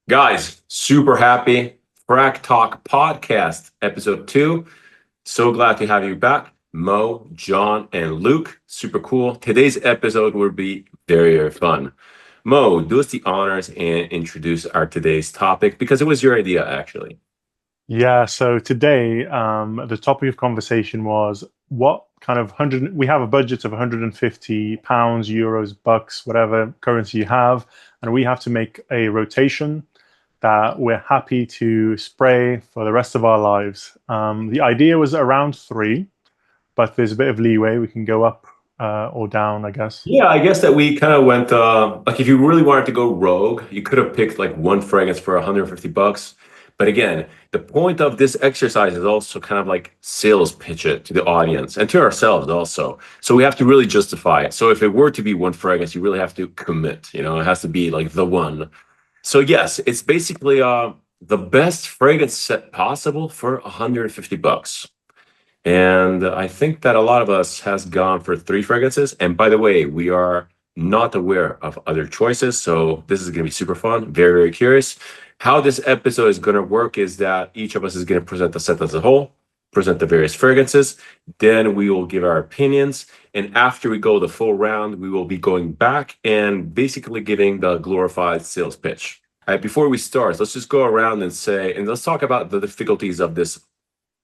Guys, super happy. FragTalk podcast, episode 2. So glad to have you back. Mo, John, and Luke. Super cool. Today's episode will be very, very fun. Mo, do us the honors and introduce our today's topic because it was your idea, actually. Yeah, so today the topic of conversation was what kind of we have a budget of 150 pounds, euros, bucks, whatever currency you have, and we have to make a rotation that we're happy to spray for the rest of our lives. The idea was around three, but there's a bit of leeway. We can go up or down, I guess. Yeah, I guess that we kind of went like if you really wanted to go rogue, you could have picked like one fragrance for 150 bucks. But again, the point of this exercise is also kind of like sales pitch it to the audience and to ourselves also. So we have to really justify it. So if it were to be one fragrance, you really have to commit, it has to be like the one. So yes, it's basically the best fragrance set possible for 150 bucks. And I think that a lot of us has gone for 3 fragrances. And by the way, we are not aware of other choices. So this is going to be super fun. Very, very curious. How this episode is going to work is that each of us is going to present the set as a whole, present the various fragrances. Then we will give our opinions. And after we go the full round, we will be going back and basically giving the glorified sales pitch. Before we start, let's just go around and let's talk about the difficulties of this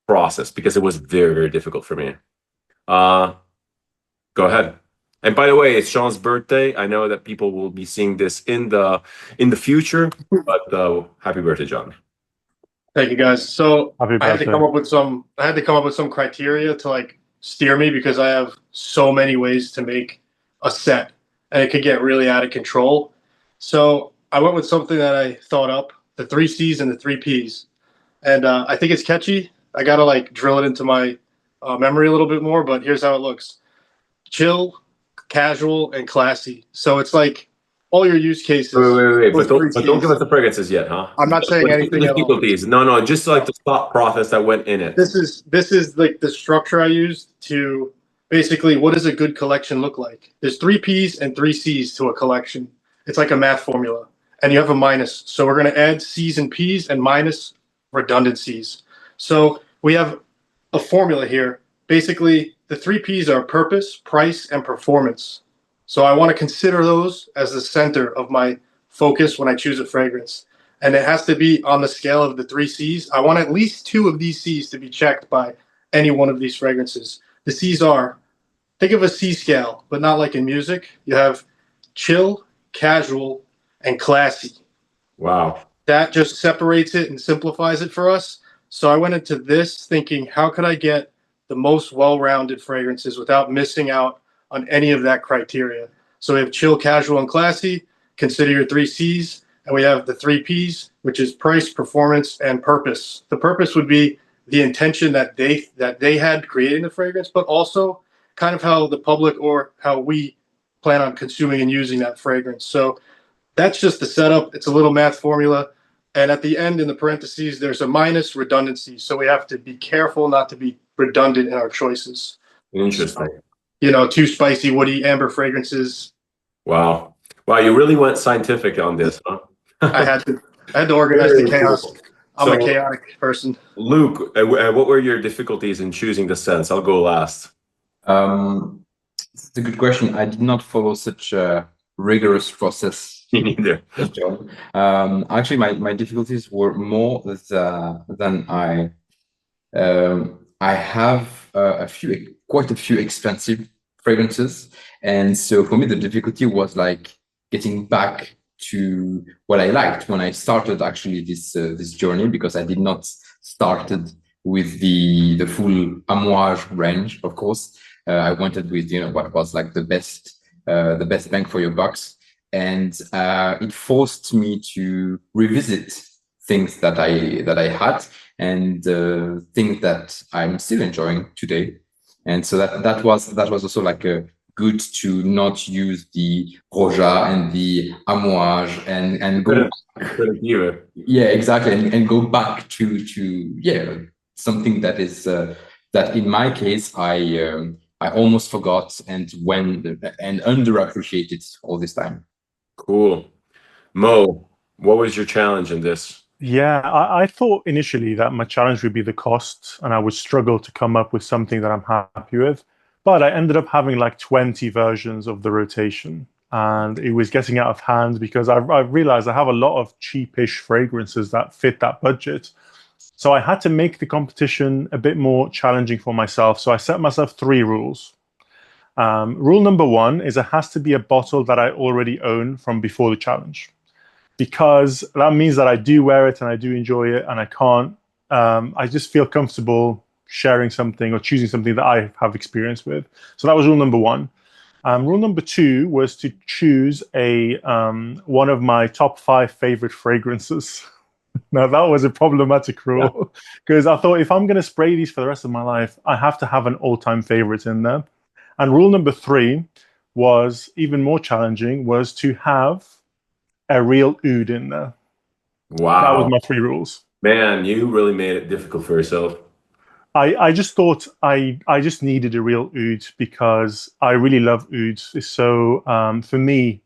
process because it was very, very difficult for me. Go ahead. And by the way, it's Sean's birthday. I know that people will be seeing this in the future, but happy birthday, John. Thank you, guys. So Happy I had to birthday. come up with some criteria to like steer me because I have so many ways to make a set and it could get really out of control. So I went with something that I thought up, the 3 C's and the 3 P's. And I think it's catchy. I got to like drill it into my memory a little bit more, but here's how it looks. Chill, casual, and classy. So it's like all your use cases. Wait. But those don't give C's. us the fragrances yet, huh? I'm not saying What's the anything at all. difficulties? No, just like the thought process that went in it. This is like the structure I used to basically what does a good collection look like? There's 3 P's and 3 C's to a collection. It's like a math formula. And you have a minus. So we're going to add C's and P's and minus redundancies. So we have a formula here. Basically, the 3 P's are purpose, price, and performance. So I want to consider those as the center of my focus when I choose a fragrance. And it has to be on the scale of the 3 C's. I want at least 2 of these C's to be checked by any one of these fragrances. The C's are, think of a C scale, but not like in music. You have chill, casual, and classy. Wow. That just separates it and simplifies it for us. So I went into this thinking, how could I get the most well-rounded fragrances without missing out on any of that criteria? So we have chill, casual, and classy. Consider your 3 C's. And we have the 3 P's, which is price, performance, and purpose. The purpose would be the intention that they had creating the fragrance, but also kind of how the public or how we plan on consuming and using that fragrance. So that's just the setup. It's a little math formula. And at the end, in the parentheses, there's a minus redundancy. So we have to be careful not to be redundant in our choices. Interesting. Too spicy, woody, amber fragrances. Wow, you really went scientific on this, huh? I had to organize the chaos. Cool. I'm a chaotic person. Luke, what were your difficulties in choosing the scents? I'll go last. It's a good question. I did not follow such a rigorous process. Me neither. Actually, my difficulties were more than I have quite a few expensive fragrances, and so for me the difficulty was like getting back to what I liked when I started actually this journey, because I did not started with the full amouage range. Of course, I wanted with what was like the best bang for your bucks. And it forced me to revisit things that I had and things that I'm still enjoying today. And so that was also like a good to not use the Roja and the Amouage and go yeah, exactly, and go back to something that is that in my case I almost forgot and underappreciated all this time. Cool. Mo, What was your challenge in this? Yeah, I thought initially that my challenge would be the cost, and I would struggle to come up with something that I'm happy with. But I ended up having like 20 versions of the rotation, and it was getting out of hand because I realized I have a lot of cheapish fragrances that fit that budget. So I had to make the competition a bit more challenging for myself. So I set myself 3 rules. Rule number 1 is it has to be a bottle that I already own from before the challenge, because that means that I do wear it and I do enjoy it, and I can't. I just feel comfortable sharing something or choosing something that I have experience with. So that was rule number 1. Rule number 2 was to choose a one of my top 5 favorite fragrances. Now that was a problematic rule because I thought if I'm going to spray these for the rest of my life, I have to have an all-time favorite in there. And rule number 3 was even more challenging, was to have a real oud in there. That was Wow. my 3 rules. Man, you really made it difficult for yourself. I just thought I just needed a real oud because I really love ouds. So for me,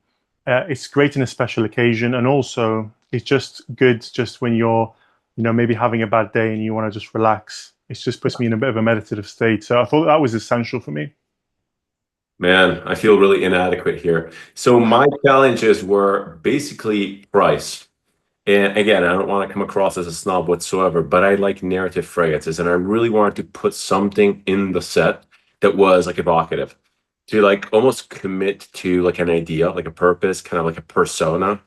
it's great in a special occasion, and also it's just good just when you're, maybe having a bad day and you want to just relax. It just puts me in a bit of a meditative state. So I thought that was essential for me. Man, I feel really inadequate here. So my challenges were basically price. And again, I don't want to come across as a snob whatsoever, but I like narrative fragrances, and I really wanted to put something in the set that was like evocative, to like almost commit to like an idea, like a purpose, kind of like a persona.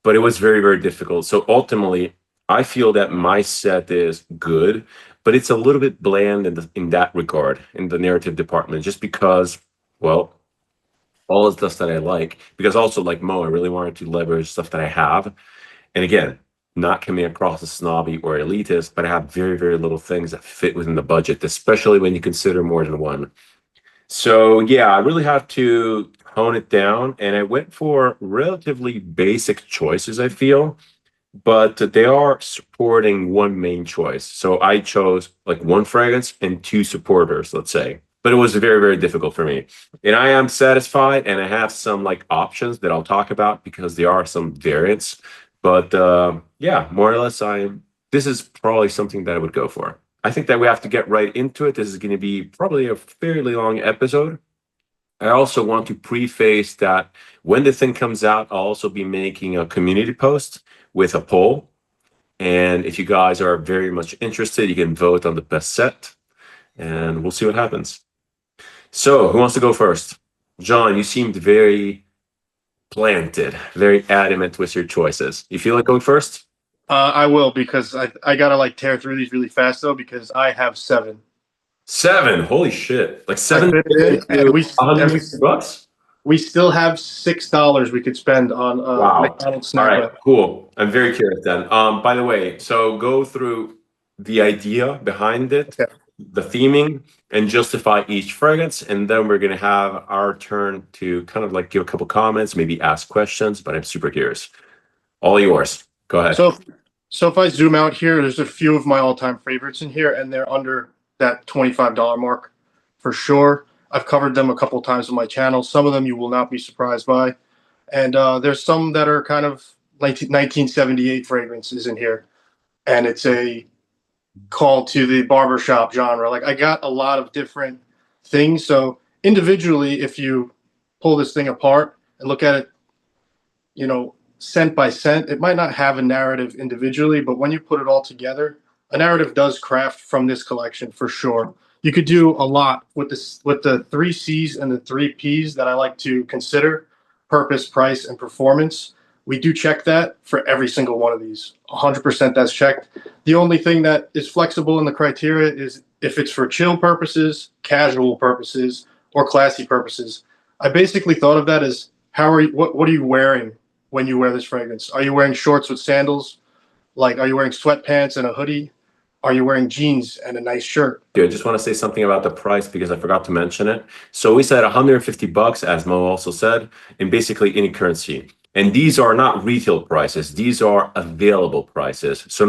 But it was very, very difficult. So ultimately, I feel that my set is good, but it's a little bit bland in that regard, in the narrative department, just because, well, all the stuff that I like, because also like Mo, I really wanted to leverage stuff that I have. And again, not coming across as snobby or elitist, but I have very, very little things that fit within the budget, especially when you consider more than one. So yeah, I really have to hone it down. And I went for relatively basic choices, I feel, but they are supporting one main choice. So I chose like one fragrance and 2 supporters, let's say. But it was very, very difficult for me. And I am satisfied, and I have some like options that I'll talk about because there are some variants. But yeah, more or less, this is probably something that I would go for. I think that we have to get right into it. This is going to be probably a fairly long episode. I also want to preface that when the thing comes out, I'll also be making a community post with a poll. And if you guys are very much interested, you can vote on the best set, and we'll see what happens. So who wants to go first? John, you seemed very planted, very adamant with your choices. You feel like going first? I will, because I gotta like tear through these really fast though, because I have 7. 7. Holy shit. Like 7 I fit in, and $150? we still have $6 we could spend on Wow. McDonald's All snack right, wrap. cool. I'm very curious then. By the way, so go through the idea behind it, Okay. the theming, and justify each fragrance, and then we're gonna have our turn to kind of like give a couple comments, maybe ask questions, but I'm super curious. All yours. Go ahead. So if I zoom out here, there's a few of my all-time favorites in here, and they're under that $25 mark for sure. I've covered them a couple times on my channel. Some of them you will not be surprised by. And there's some that are kind of like 1978 fragrances in here. And it's a call to the barbershop genre. Like I got a lot of different things. So individually, if you pull this thing apart and look at it, scent by scent, it might not have a narrative individually, but when you put it all together, a narrative does craft from this collection for sure. You could do a lot with this, with the 3 C's and the 3 P's that I like to consider: purpose, price, and performance. We do check that for every single one of these. 100% that's checked. The only thing that is flexible in the criteria is if it's for chill purposes, casual purposes, or classy purposes. I basically thought of that as what are you wearing when you wear this fragrance? Are you wearing shorts with sandals? Like, are you wearing sweatpants and a hoodie? Are you wearing jeans and a nice shirt? Dude, I just want to say something about the price because I forgot to mention it. So we said $150, as Mo also said, in basically any currency. And these are not retail prices. These are available prices. So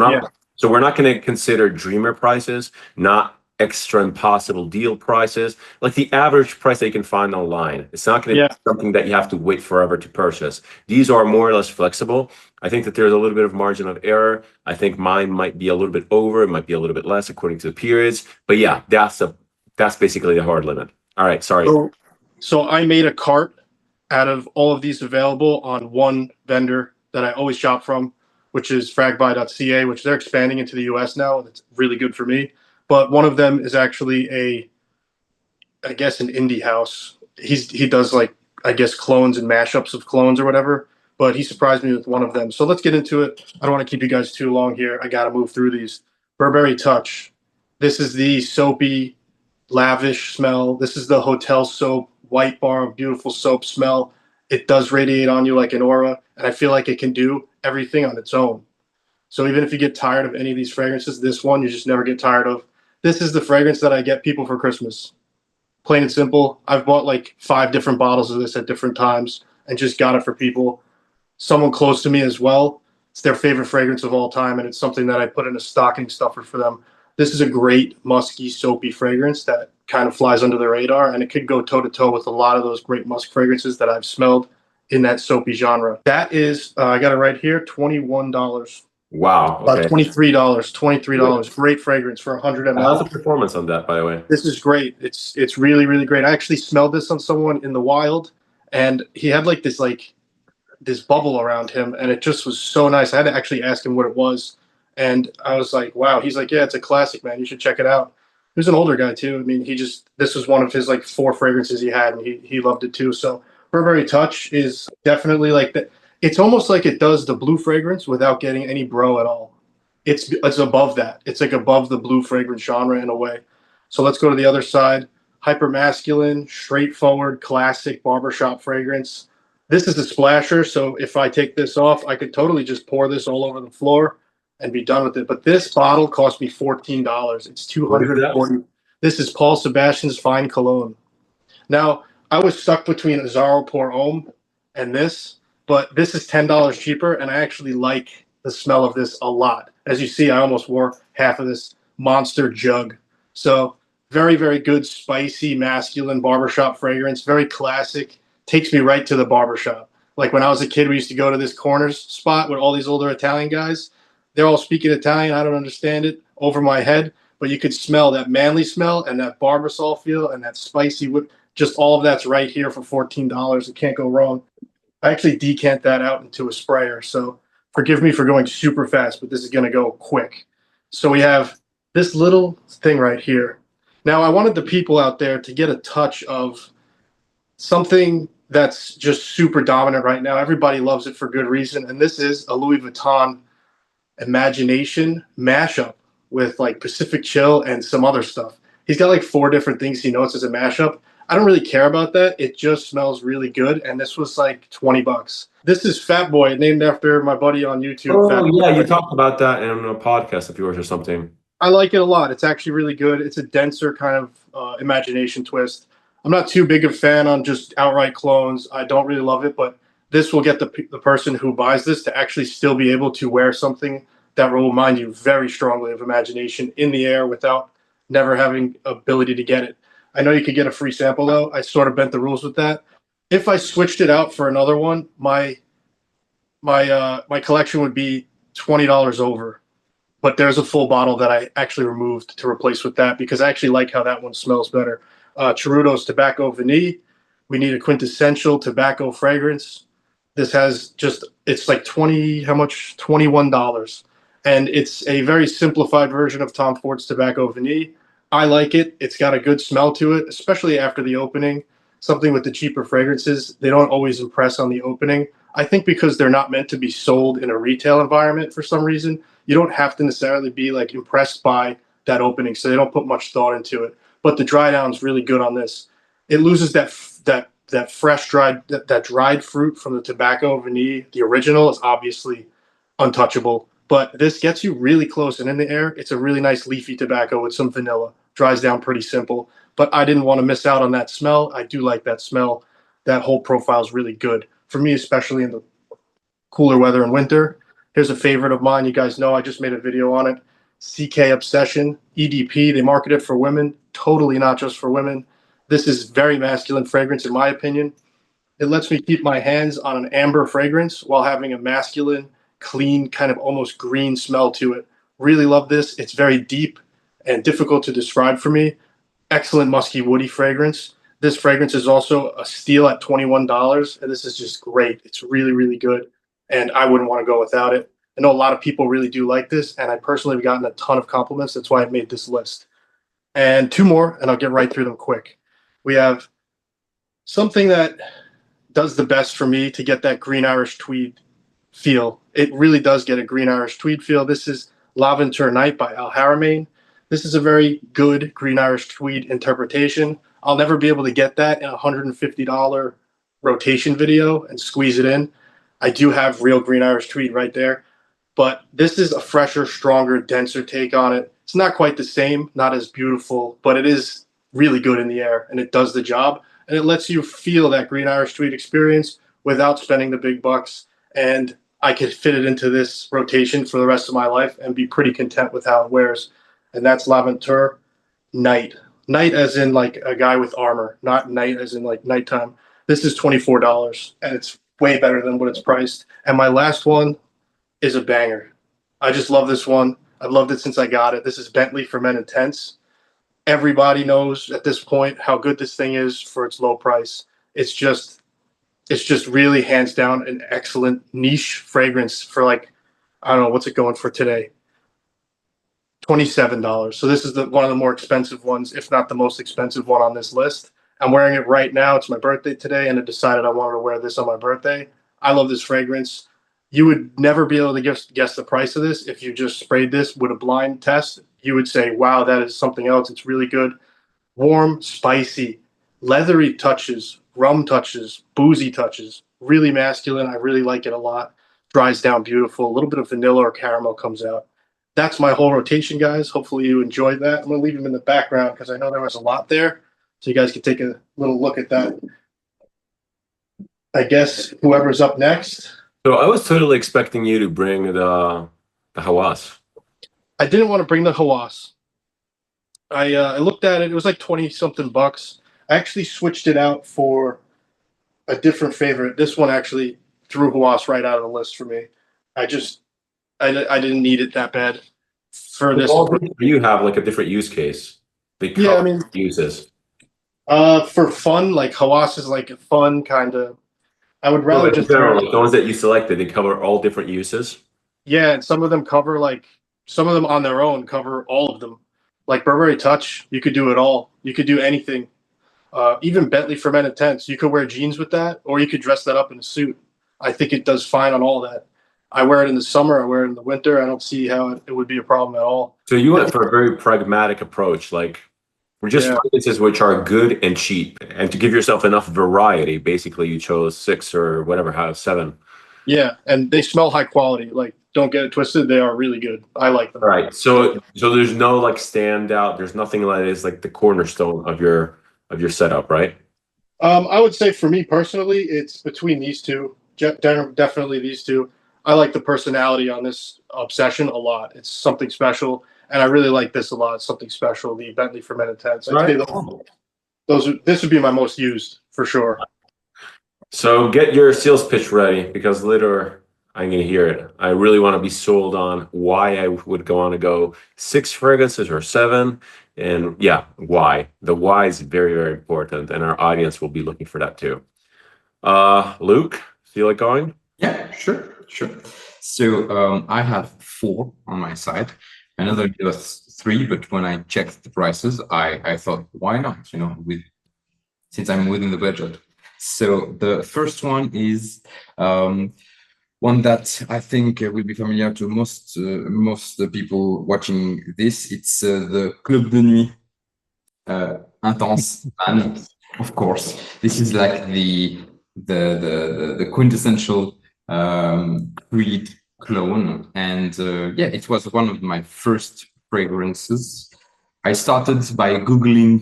we're not going to consider dreamer prices, not extra impossible deal prices, like the average price that you can find online. It's not going to be something that you have to wait forever to purchase. These are more or less flexible. I think that there's a little bit of margin of error. I think mine might be a little bit over, it might be a little bit less according to the periods. But yeah, that's basically the hard limit. All right, sorry. So I made a cart out of all of these available on one vendor that I always shop from, which is fragbuy.ca, which they're expanding into the US now, and it's really good for me. But one of them is actually I guess an indie house. He does like, I guess, clones and mashups of clones or whatever, but he surprised me with one of them. So let's get into it. I don't want to keep you guys too long here. I got to move through these. Burberry Touch. This is the soapy, lavish smell. This is the hotel soap, white bar, beautiful soap smell. It does radiate on you like an aura, and I feel like it can do everything on its own. So even if you get tired of any of these fragrances, this one you just never get tired of. This is the fragrance that I get people for Christmas. Plain and simple. I've bought like 5 different bottles of this at different times and just got it for people. Someone close to me as well. It's their favorite fragrance of all time, and it's something that I put in a stocking stuffer for them. This is a great musky, soapy fragrance that kind of flies under the radar, and it could go toe-to-toe with a lot of those great musk fragrances that I've smelled in that soapy genre. That is, I got it right here, $21. Wow. Okay. About $23. Great fragrance for 100 ml. How's the performance on that, by the way? This is great. It's really, really great. I actually smelled this on someone in the wild, and he had like this bubble around him, and it just was so nice. I had to actually ask him what it was, and I was like, wow. He's like, yeah, it's a classic, man. You should check it out. He was an older guy too. I mean, this was one of his like 4 fragrances he had, and he loved it too. So Burberry Touch is definitely like that. It's almost like it does the blue fragrance without getting any bro at all. It's above that. It's like above the blue fragrance genre in a way. So let's go to the other side. Hyper masculine, straightforward, classic barbershop fragrance. This is a splasher, so if I take this off, I could totally just pour this all over the floor and be done with it. But this bottle cost me $14. It's $240. This is Paul Sebastian's Fine Cologne. Now, I was stuck between Azzaro Pour Homme and this, but this is $10 cheaper, and I actually like the smell of this a lot. As you see, I almost wore half of this monster jug. So very, very good, spicy, masculine barbershop fragrance. Very classic. Takes me right to the barbershop. Like when I was a kid, we used to go to this corners spot with all these older Italian guys. They're all speaking Italian. I don't understand it over my head, but you could smell that manly smell and that barbasol feel and that spicy whip. Just all of that's right here for $14. It can't go wrong. I actually decant that out into a sprayer. So forgive me for going super fast, but this is going to go quick. So we have this little thing right here. Now, I wanted the people out there to get a touch of something that's just super dominant right now. Everybody loves it for good reason. And this is a Louis Vuitton Imagination mashup with like Pacific Chill and some other stuff. He's got like 4 different things he notes as a mashup. I don't really care about that. It just smells really good. And this was like $20. This is Fat Boy, named after my buddy on YouTube. Oh, yeah, you talked about that in a podcast of yours or something. I like it a lot. It's actually really good. It's a denser kind of imagination twist. I'm not too big of a fan on just outright clones. I don't really love it, but this will get the person who buys this to actually still be able to wear something that will remind you very strongly of imagination in the air without never having ability to get it. I know you could get a free sample though. I sort of bent the rules with that. If I switched it out for another one, my collection would be $20 over. But there's a full bottle that I actually removed to replace with that because I actually like how that one smells better. Cheruto's Tobacco Vanille. We need a quintessential tobacco fragrance. This has it's like $21. And it's a very simplified version of Tom Ford's Tobacco Vanille. I like it. It's got a good smell to it, especially after the opening. Something with the cheaper fragrances, they don't always impress on the opening. I think because they're not meant to be sold in a retail environment for some reason, you don't have to necessarily be like impressed by that opening, so they don't put much thought into it. But the dry down's really good on this. It loses that fresh dried fruit from the Tobacco Vanille. The original is obviously untouchable, but this gets you really close and in the air. It's a really nice leafy tobacco with some vanilla. Dries down pretty simple, but I didn't want to miss out on that smell. I do like that smell. That whole profile is really good for me, especially in the cooler weather in winter. Here's a favorite of mine. You guys know I just made a video on it. CK Obsession, EDP. They market it for women, totally not just for women. This is very masculine fragrance, in my opinion. It lets me keep my hands on an amber fragrance while having a masculine, clean, kind of almost green smell to it. Really love this. It's very deep and difficult to describe for me. Excellent musky, woody fragrance. This fragrance is also a steal at $21, and this is just great. It's really, really good, and I wouldn't want to go without it. I know a lot of people really do like this, and I personally have gotten a ton of compliments. That's why I made this list. And two more, and I'll get right through them quick. We have something that does the best for me to get that green Irish tweed feel. It really does get a green Irish tweed feel. This is Lavender Night by Al Haramain. This is a very good green Irish tweed interpretation. I'll never be able to get that in a $150 rotation video and squeeze it in. I do have real green Irish tweed right there, but this is a fresher, stronger, denser take on it. It's not quite the same, not as beautiful, but it is really good in the air, and it does the job. And it lets you feel that green Irish tweed experience without spending the big bucks. And I could fit it into this rotation for the rest of my life and be pretty content with how it wears. And that's Lavender Night. Night as in like a guy with armor, not night as in like nighttime. This is $24, and it's way better than what it's priced. And my last one is a banger. I just love this one. I've loved it since I got it. This is Bentley for Men Intense. Everybody knows at this point how good this thing is for its low price. It's just really hands down an excellent niche fragrance for like, I don't know, what's it going for today? $27. So this is one of the more expensive ones, if not the most expensive one on this list. I'm wearing it right now. It's my birthday today, and I decided I wanted to wear this on my birthday. I love this fragrance. You would never be able to guess the price of this if you just sprayed this with a blind test. You would say, wow, that is something else. It's really good. Warm, spicy, leathery touches, rum touches, boozy touches, really masculine. I really like it a lot. Dries down beautiful. A little bit of vanilla or caramel comes out. That's my whole rotation, guys. Hopefully you enjoyed that. I'm going to leave them in the background because I know there was a lot there. So you guys can take a little look at that. I guess whoever's up next. So I was totally expecting you to bring the Hawas. I didn't want to bring the Hawas. I looked at it. It was like 20-something bucks. I actually switched it out for a different favorite. This one actually threw Hawas right out of the list for me. I didn't need it that bad for this. You have like a different use case. Yeah, I mean, uses. For fun, like Hawas is like a fun kind of. I would rather just like the ones that you selected. They cover all different uses. Yeah, and some of them cover like some of them on their own cover all of them. Like Burberry Touch, you could do it all. You could do anything. Even Bentley for Men Intense, you could wear jeans with that, or you could dress that up in a suit. I think it does fine on all that. I wear it in the summer. I wear it in the winter. I don't see how it would be a problem at all. So you went for a very pragmatic approach. Like, we're just fragrances which are good and cheap. And to give yourself enough variety, basically you chose 6 or whatever, 7. Yeah, and they smell high quality. Like, don't get it twisted. They are really good. I like them. Right. So there's no like standout. There's nothing that is like the cornerstone of your setup, right? I would say for me personally, it's between these two. Definitely these two. I like the personality on this Obsession a lot. It's something special. And I really like this a lot. It's something special. The Bentley for Men Intense. I'd say this would be my most used for sure. So get your sales pitch ready because later I'm going to hear it. I really want to be sold on why I would want to go 6 fragrances or 7. And yeah, why. The why is very, very important. And our audience will be looking for that too. Luke, feel like going? Yeah, sure. So I have 4 on my side. I know there was 3, but when I checked the prices, I thought, why not? Since I'm within the budget. So the first one is one that I think will be familiar to most people watching this. It's the Club de Nuit Intense Man. Of course, this is like the quintessential Creed clone, and it was one of my first fragrances. I started by Googling,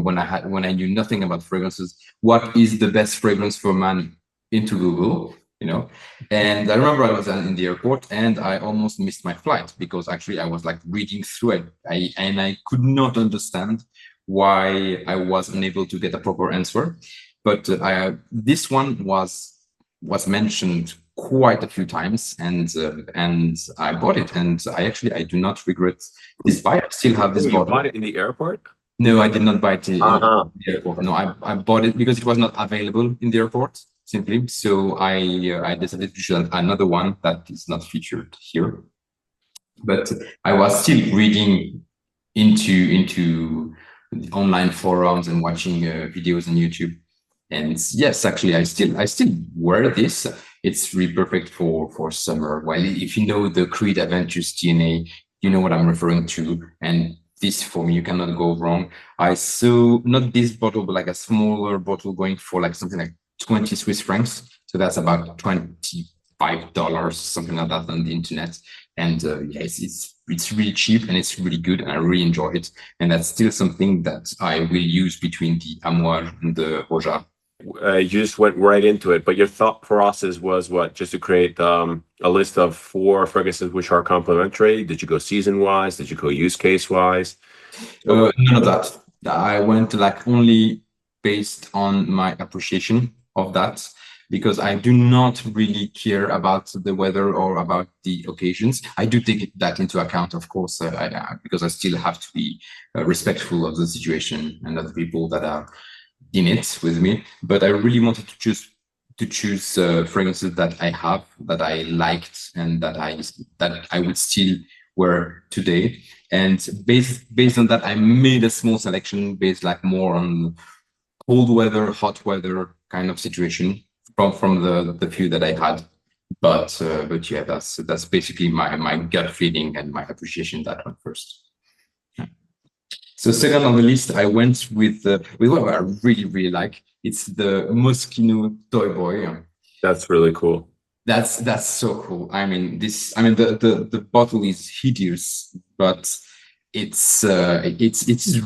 when I knew nothing about fragrances, what is the best fragrance for man into Google. you know. And I remember I was in the airport and I almost missed my flight because actually I was like reading through it. I could not understand why I was unable to get a proper answer. But this one was mentioned quite a few times, and I bought it, and I do not regret this buy. I still have this You bottle. bought it in the airport? No, I did not buy it in Uh-huh. the airport. No, I bought it because it was not available in the airport simply. So I decided to choose another one that is not featured here. But I was still reading into the online forums and watching videos on YouTube. And yes, actually, I still wear this. It's really perfect for summer. Well, if you know the Creed Adventures DNA, you know what I'm referring to. And this for me, you cannot go wrong. I saw not this bottle, but like a smaller bottle going for like something like 20 Swiss francs. So that's about $25, something like that on the internet. And yes, it's really cheap and it's really good, and I really enjoy it. And that's still something that I will use between the Armoire and the Roja. You just went right into it, but your thought process was what? Just to create a list of 4 fragrances which are complementary? Did you go season wise? Did you go use case wise? None of that. I went like only based on my appreciation of that, because I do not really care about the weather or about the occasions. I do take that into account, of course, because I still have to be respectful of the situation and of the people that are in it with me. But I really wanted to choose fragrances that I have, that I liked, and that I would still wear today. And based on that, I made a small selection based like more on cold weather, hot weather kind of situation from the few that I had. But yeah, that's basically my gut feeling and my appreciation that one first. So second on the list, I went with what I really like. It's the Moschino Toy Boy. That's really cool. That's so cool. I mean, the bottle is hideous, but it's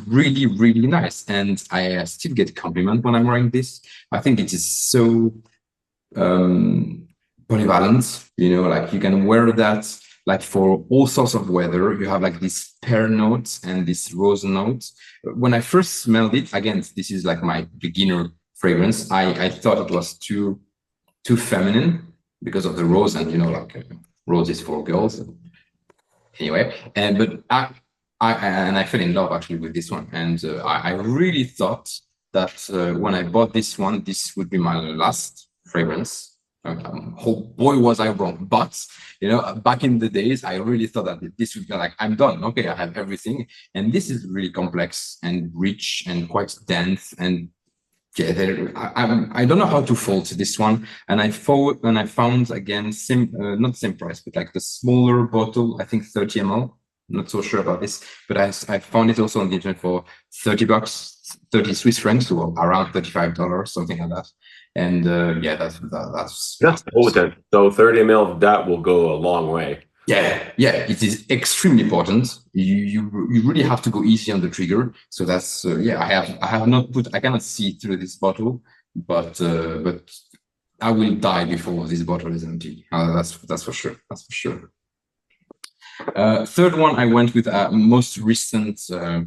really nice, and I still get compliment when I'm wearing this. I think it is so polyvalent, like you can wear that like for all sorts of weather. You have like this pear note and this rose note. When I first smelled it, again, this is like my beginner fragrance, I thought it was too feminine because of the rose, and like rose is for girls anyway. But I fell in love actually with this one, and I really thought that when I bought this one, this would be my last fragrance. Oh boy, was I wrong. But back in the days, I really thought that this would be like, I'm done. Okay, I have everything. And this is really complex and rich and quite dense. And yeah, I don't know how to fault this one. And I found again not the same price, but like the smaller bottle, I think 30 ml. Not so sure about this, but I found it also on the internet for $30, 30 Swiss francs, or around $35, something like that. And yeah, that's potent. So 30 ml of that will go a long way. Yeah, it is extremely important. You really have to go easy on the trigger. So that's yeah. I have not put. I cannot see through this bottle, but I will die before this bottle is empty. That's for sure. That's for sure. Third one, I went with most recent. I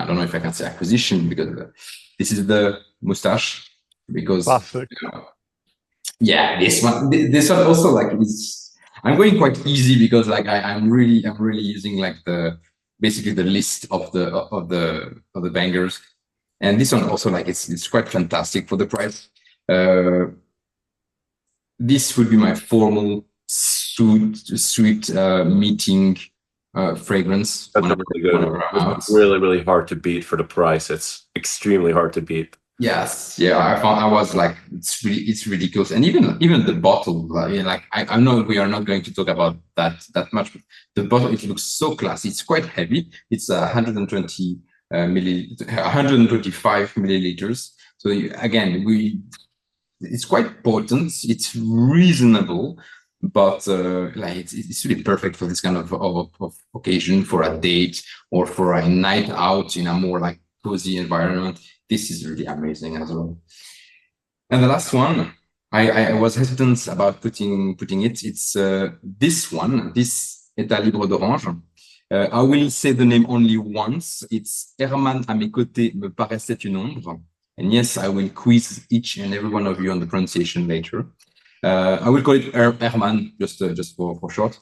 don't know if I can say acquisition, because this is the Moustache. Because classic. Yeah, this one also like is. I'm going quite easy because like I'm really using like basically the list of the bangers, and this one also like it's quite fantastic for the price. This would be my formal sweet meeting fragrance. That's really good. It's really hard to beat for the price. It's extremely hard to beat. Yes, yeah, I was like, it's ridiculous, and even the bottle, like I know we are not going to talk about that much, but the bottle, it looks so classy. It's quite heavy. It's 125 milliliters. So again, it's quite potent. It's reasonable, but like it's really perfect for this kind of occasion, for a date or for a night out in a more like cozy environment. This is really amazing as well. And the last one, I was hesitant about putting it. It's this one, this État libre d'orange. I will say the name only once. It's Herman à mes côtés me paraissait une ombre. And yes, I will quiz each and every one of you on the pronunciation later. I will call it Herman just for short.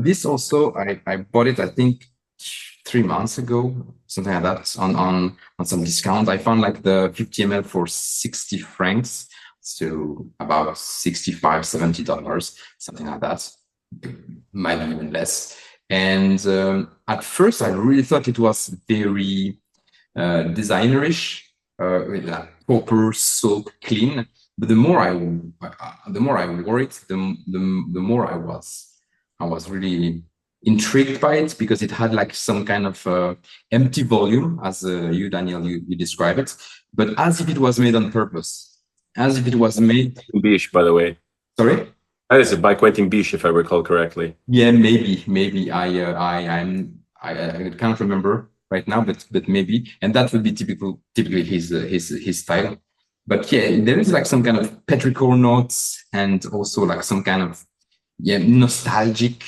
This also, I bought it, I think, 3 months ago, something like that, on some discount. I found like the 50 ml for 60 francs. So about $65-70, something like that, maybe even less. And at first, I really thought it was very designerish, with a proper soap clean. But the more I wore it, the more I was really intrigued by it, because it had like some kind of empty volume, as you, Daniel, you describe it, but as if it was made on purpose. As if it was made. Biche, by the way. Sorry? That is by Quentin Biche, if I recall correctly. Yeah, maybe. I can't remember right now, but maybe, and that would be typically his style. But yeah, there is like some kind of petrichor notes, and also like some kind of nostalgic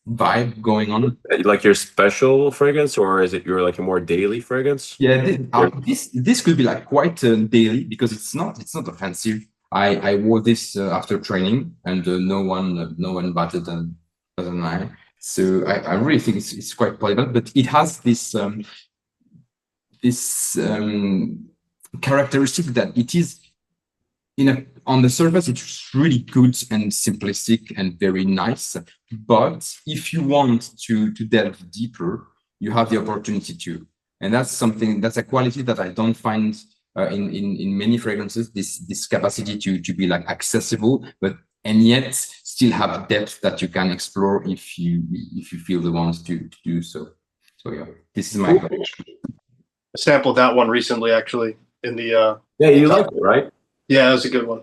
vibe going on. Like your special fragrance, or is it your like a more daily fragrance? Yeah, this could be like quite daily, because it's not offensive. I wore this after training, and no one batted an eye. So I really think it's quite polyvalent, but it has this characteristic that it is on the surface, it's really good and simplistic and very nice. But if you want to delve deeper, you have the opportunity to. And that's a quality that I don't find in many fragrances, this capacity to be like accessible, and yet still have depth that you can explore if you feel the want to do so. So yeah, this is my collection. I sampled that one recently, actually, in the Yeah, you like it, right? yeah, that was a good one.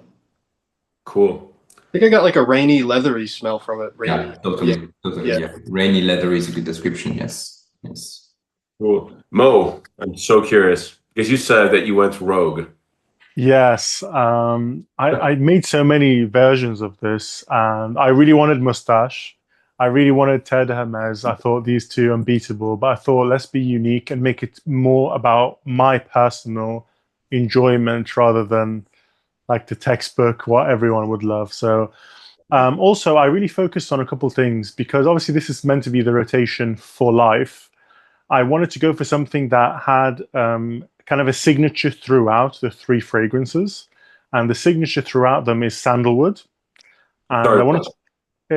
Cool. I think I got like a rainy, leathery smell from it. Rainy. Yeah, totally. Yeah. Rainy leather is a good description. Yes. Cool. Mo, I'm so curious, because you said that you went rogue. Yes, I made so many versions of this, and I really wanted Mustache. I really wanted Ted Hermes. I thought these two unbeatable, but I thought let's be unique and make it more about my personal enjoyment rather than like the textbook what everyone would love. So also I really focused on a couple of things, because obviously this is meant to be the rotation for life. I wanted to go for something that had kind of a signature throughout the 3 fragrances, and the signature throughout them is sandalwood. And I wanted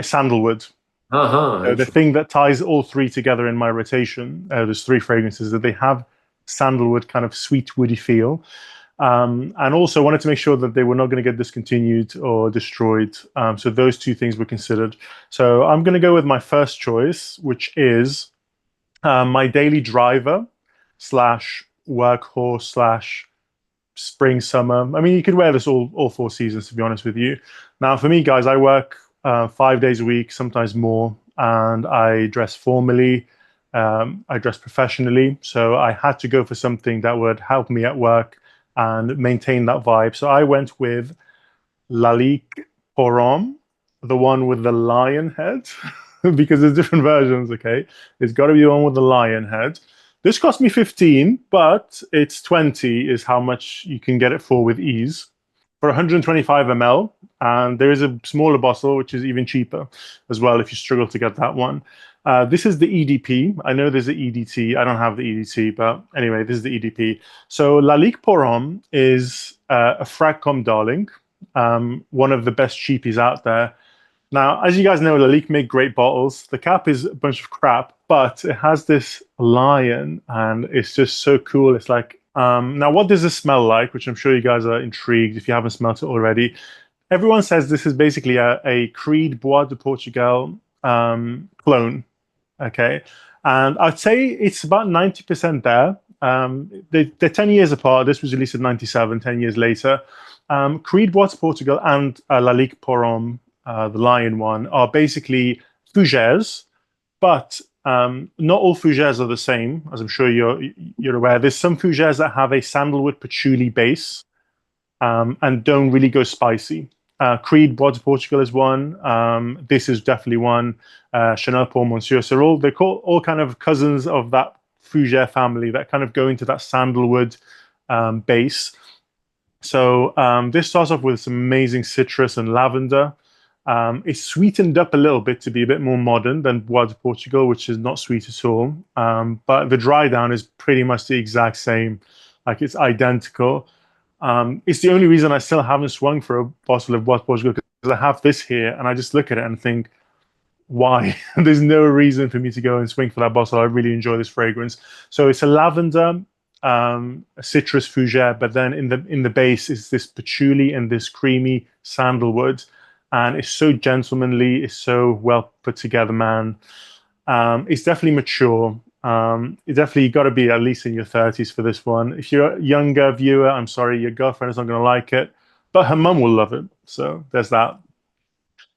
sandalwood. The thing that ties all 3 together in my rotation, there's 3 fragrances that they have sandalwood kind of sweet woody feel. And also wanted to make sure that they were not going to get discontinued or destroyed. So those 2 things were considered. So I'm going to go with my first choice, which is my daily driver / workhorse / spring summer. I mean, you could wear this all 4 seasons, to be honest with you. Now, for me, guys, I work 5 days a week, sometimes more, and I dress formally. I dress professionally, so I had to go for something that would help me at work and maintain that vibe. So I went with Lalique Porom, the one with the lion head, because there's different versions, okay? It's got to be the one with the lion head. This cost me 15, but it's 20 is how much you can get it for with ease. For 125 ml, and there is a smaller bottle, which is even cheaper as well if you struggle to get that one. This is the EDP. I know there's the EDT. I don't have the EDT, but anyway, this is the EDP. So Lalique Porom is a FragTalk darling, one of the best cheapies out there. Now, as you guys know, Lalique make great bottles. The cap is a bunch of crap, but it has this lion, and it's just so cool. It's like, now what does this smell like? Which I'm sure you guys are intrigued if you haven't smelled it already. Everyone says this is basically a Creed Bois de Portugal clone, okay? And I'd say it's about 90% there. They're 10 years apart. This was released in 97, 10 years later. Creed Bois de Portugal and Lalique Porom, the lion one, are basically fougères, but not all fougères are the same, as I'm sure you're aware. There's some fougères that have a sandalwood patchouli base, and don't really go spicy. Creed Bois de Portugal is one. This is definitely one. Chanel Pour Monsieur. So they're all kind of cousins of that fougere family that kind of go into that sandalwood base. So this starts off with some amazing citrus and lavender. It's sweetened up a little bit to be a bit more modern than Bois de Portugal, which is not sweet at all. But the dry down is pretty much the exact same. Like it's identical. It's the only reason I still haven't swung for a bottle of Bois de Portugal, because I have this here and I just look at it and think, why? There's no reason for me to go and swing for that bottle. I really enjoy this fragrance. So it's a lavender, a citrus fougere, but then in the base is this patchouli and this creamy sandalwood, and it's so gentlemanly. It's so well put together, man. It's definitely mature. It's definitely got to be at least in your 30s for this one. If you're a younger viewer, I'm sorry, your girlfriend is not going to like it, but her mum will love it. So there's that.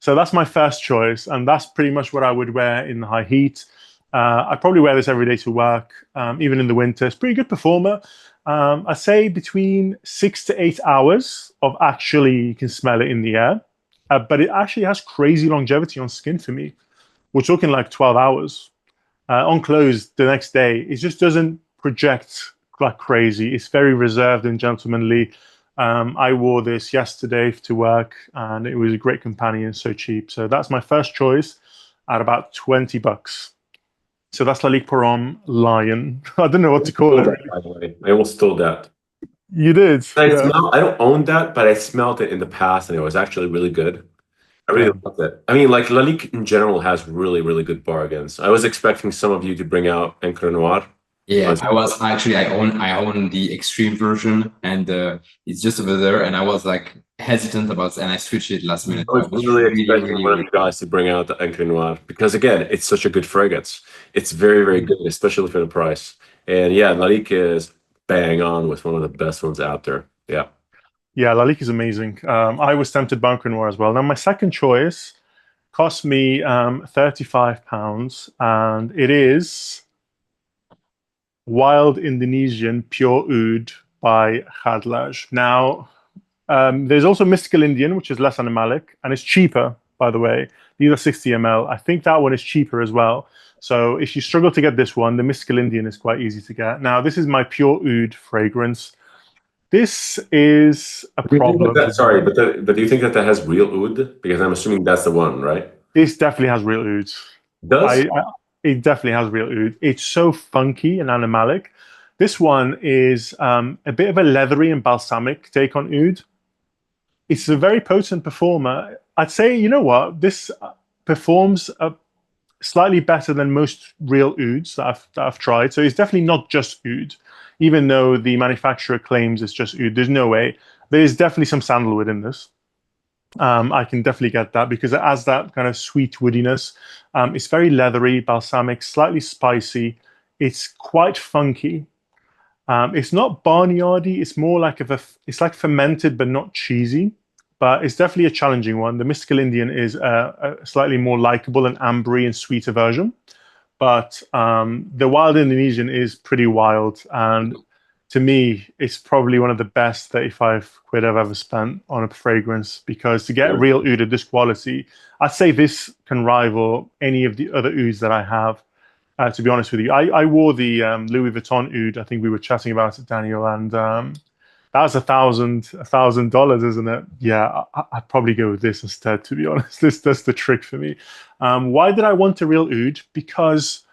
So that's my first choice, and that's pretty much what I would wear in the high heat. I probably wear this every day to work, even in the winter. It's a pretty good performer. I'd say between 6 to 8 hours of actually you can smell it in the air, but it actually has crazy longevity on skin for me. We're talking like 12 hours. On clothes the next day, it just doesn't project like crazy. It's very reserved and gentlemanly. I wore this yesterday to work, and it was a great companion, so cheap. So that's my first choice at about $20. So that's Lalique Pour Homme Lion. I don't know what to call it. By the way, I almost stole that. You did. I don't own that, but I smelled it in the past, and it was actually really good. I really loved it. I mean, like Lalique in general has really, really good bargains. I was expecting some of you to bring out Encre Noir. Yeah, I own the extreme version, and it's just over there. And I was like hesitant about, and I switched it last minute. I was really expecting one of you guys to bring out the Encre Noir, because again, it's such a good fragrance. It's very, very good, especially for the price. And yeah, Lalique is bang on with one of the best ones out there. Yeah. Yeah, Lalique is amazing. I was tempted by Encre Noir as well. Now, my second choice cost me £35, and it is Wild Indonesian Pure Oud by Khadlaj. Now, there's also Mystical Indian, which is less animalic, and it's cheaper, by the way. These are 60 ml. I think that one is cheaper as well. So if you struggle to get this one, the Mystical Indian is quite easy to get. Now, this is my Pure Oud fragrance. This is a problem. Sorry, but do you think that has real oud? Because I'm assuming that's the one, right? This definitely has real oud. Does? It definitely has real oud. It's so funky and animalic. This one is a bit of a leathery and balsamic take on oud. It's a very potent performer. I'd say, you know what, this performs slightly better than most real ouds that I've tried. So it's definitely not just oud, even though the manufacturer claims it's just oud. There's no way. There's definitely some sandalwood in this. I can definitely get that because it has that kind of sweet woodiness. It's very leathery, balsamic, slightly spicy. It's quite funky. It's not barnyardy. It's more like it's like fermented but not cheesy. But it's definitely a challenging one. The Mystical Indian is a slightly more likable and ambery and sweeter version. But the Wild Indonesian is pretty wild, and to me, it's probably one of the best 35 quid I've ever spent on a fragrance, because to get real oud of this quality, I'd say this can rival any of the other ouds that I have, to be honest with you. I wore the Louis Vuitton oud. I think we were chatting about it, Daniel, and that was $1,000, isn't it? Yeah, I'd probably go with this instead, to be honest. That's the trick for me. Why did I want a real oud? Because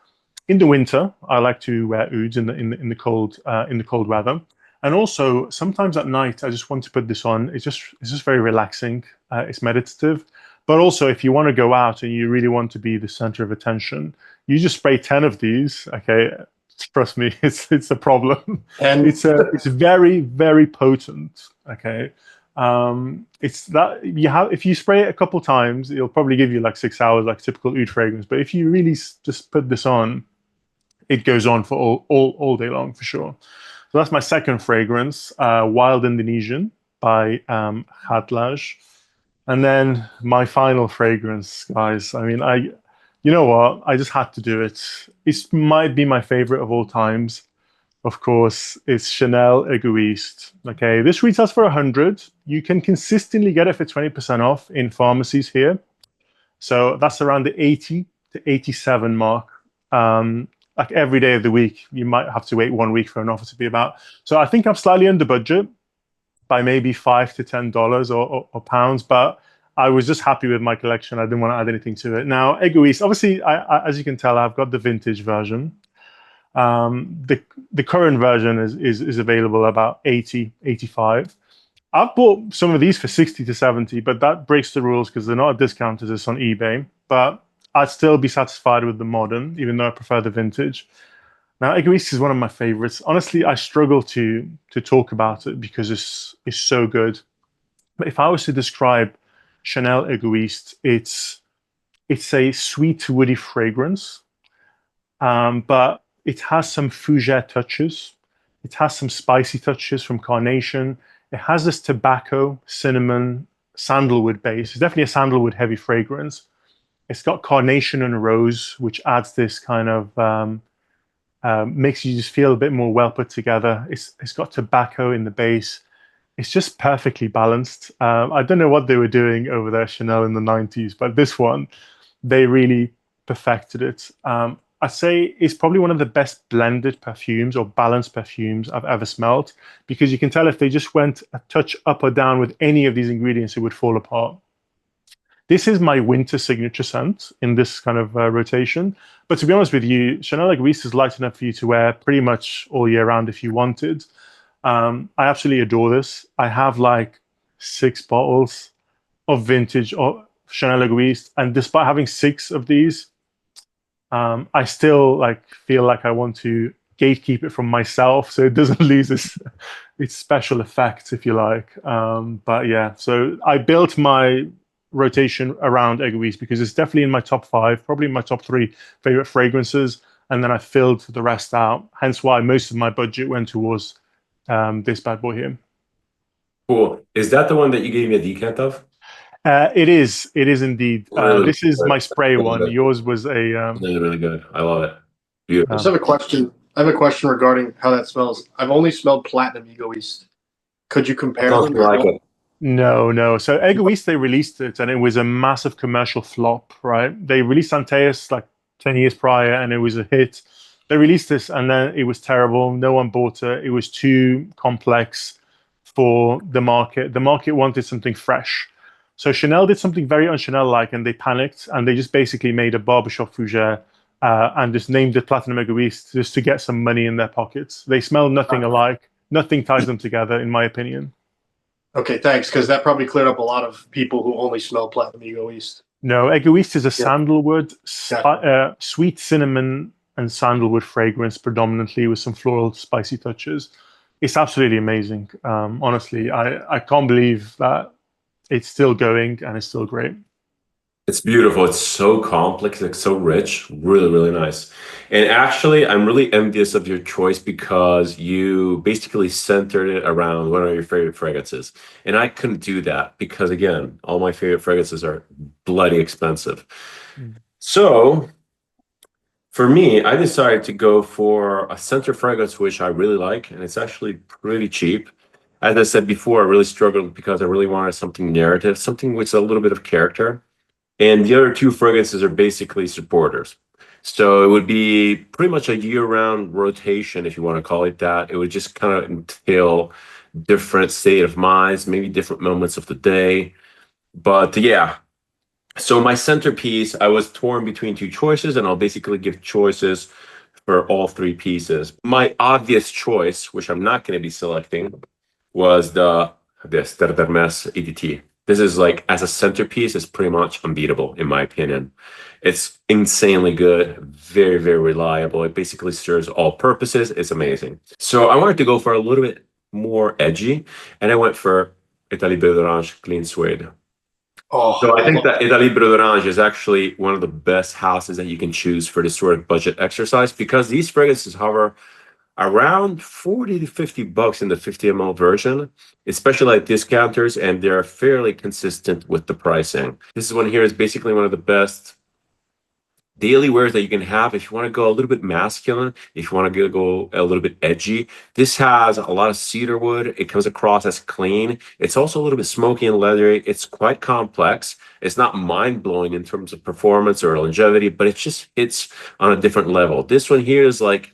in the winter, I like to wear ouds in the cold weather, and also sometimes at night I just want to put this on. It's just very relaxing. It's meditative, but also if you want to go out and you really want to be the center of attention, you just spray 10 of these. Okay, trust me, it's a problem. And it's very, very potent. Okay, it's that if you spray it a couple times, it'll probably give you like 6 hours, like typical oud fragrance. But if you really just put this on, it goes on for all day long, for sure. So that's my second fragrance, Wild Indonesian by Khadlaj. And then my final fragrance, guys. I mean, you know what? I just had to do it. It might be my favorite of all times. of course, is Chanel Egoiste. Okay, this retails for 100. You can consistently get it for 20% off in pharmacies here. So that's around the 80 to 87 mark. Like every day of the week, you might have to wait 1 week for an offer to be about. So I think I'm slightly under budget by maybe $5 to $10 or pounds, but I was just happy with my collection. I didn't want to add anything to it. Now, Egoiste, obviously, as you can tell, I've got the vintage version. The current version is available about 80, 85. I've bought some of these for 60 to 70, but that breaks the rules because they're not a discount as it's on eBay. But I'd still be satisfied with the modern, even though I prefer the vintage. Now, Egoiste is one of my favorites. Honestly, I struggle to talk about it because it's so good. But if I was to describe Chanel Egoiste, it's a sweet, woody fragrance, but it has some fougere touches. It has some spicy touches from carnation. It has this tobacco, cinnamon, sandalwood base. It's definitely a sandalwood heavy fragrance. It's got carnation and rose, which adds this kind of makes you just feel a bit more well put together. It's got tobacco in the base. It's just perfectly balanced. I don't know what they were doing over there, Chanel, in the 90s, but this one, they really perfected it. I'd say it's probably one of the best blended perfumes or balanced perfumes I've ever smelled, because you can tell if they just went a touch up or down with any of these ingredients, it would fall apart. This is my winter signature scent in this kind of rotation. But to be honest with you, Chanel Egoiste is light enough for you to wear pretty much all year round if you wanted. I absolutely adore this. I have like 6 bottles of vintage or Chanel Egoiste, and despite having 6 of these, I still feel like I want to gatekeep it from myself so it doesn't lose its special effects, if you like. But yeah, so I built my rotation around Egoiste because it's definitely in my top 5, probably in my top 3 favorite fragrances, and then I filled the rest out. Hence why most of my budget went towards this bad boy here. Cool. Is that the one that you gave me a decant of? It is indeed. Really This is good. my spray one. Good. Yours was a Really, really good. I love it. Beautiful. I just have a question. I have a question regarding how that smells. I've only smelled Platinum Egoiste. Could you compare Sounds them? like it. No. So Egoiste, they released it and it was a massive commercial flop, right? They released Antaeus like 10 years prior and it was a hit. They released this and then it was terrible. No one bought it. It was too complex for the market. The market wanted something fresh. So Chanel did something very un-Chanel-like and they panicked and they just basically made a barbershop fougere and just named it Platinum Egoiste just to get some money in their pockets. They smell nothing alike. Nothing ties them together, in my opinion. Okay, thanks, because that probably cleared up a lot of people who only smell Platinum Egoiste. No, Egoiste is a sandalwood, sweet cinnamon and sandalwood fragrance predominantly with some floral spicy touches. It's absolutely amazing. Honestly, I can't believe that it's still going and it's still great. It's beautiful. It's so complex, like so rich. Really, really nice. And actually, I'm really envious of your choice because you basically centered it around one of your favorite fragrances. And I couldn't do that because, again, all my favorite fragrances are bloody expensive. So for me, I decided to go for a center fragrance, which I really like. And it's actually pretty cheap. As I said before, I really struggled because I really wanted something narrative, something with a little bit of character. And the other 2 fragrances are basically supporters. So it would be pretty much a year-round rotation, if you want to call it that. It would just kind of entail different state of minds, maybe different moments of the day. But yeah, so my centerpiece, I was torn between 2 choices, and I'll basically give choices for all 3 pieces. My obvious choice, which I'm not going to be selecting, was this Hermes EDT. This is like, as a centerpiece, it's pretty much unbeatable, in my opinion. It's insanely good, very, very reliable. It basically serves all purposes. It's amazing. So I wanted to go for a little bit more edgy, and I went for État Libre d'Orange Clean Suede. Oh, So I think that État Libre d'Orange is actually one of the best houses that you can choose for this sort of budget exercise, because these fragrances hover around 40 to 50 bucks in the 50 ml version, especially at discounters, and they're fairly consistent with the pricing. This one here is basically one of the best daily wears that you can have if you want to go a little bit masculine, if you want to go a little bit edgy. This has a lot of cedar wood. It comes across as clean. It's also a little bit smoky and leathery. It's quite complex. It's not mind-blowing in terms of performance or longevity, but it's on a different level. This one here is like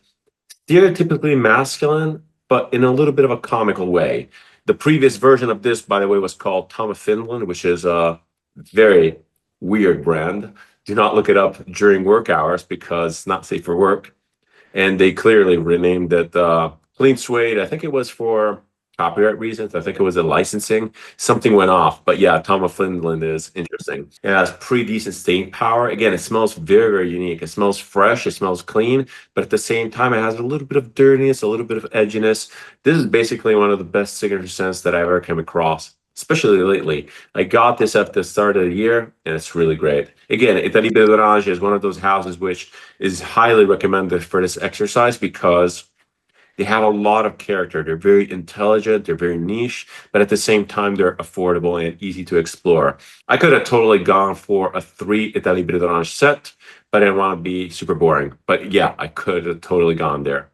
stereotypically masculine, but in a little bit of a comical way. The previous version of this, by the way, was called Tom of Finland, which is a very weird brand. Do not look it up during work hours because it's not safe for work. And they clearly renamed it Clean Suede. I think it was for copyright reasons. I think it was a licensing. Something went off. But yeah, Tom of Finland is interesting. It has pretty decent stain power. Again, it smells very, very unique. It smells fresh. It smells clean. But at the same time, it has a little bit of dirtiness, a little bit of edginess. This is basically one of the best signature scents that I've ever come across, especially lately. I got this at the start of the year, and it's really great. Again, Italie Beverage is one of those houses which is highly recommended for this exercise because they have a lot of character. They're very intelligent, they're very niche, but at the same time, they're affordable and easy to explore. I could have totally gone for a 3 Italie Beverage set, but I didn't want to be super boring. But yeah, I could have totally gone there.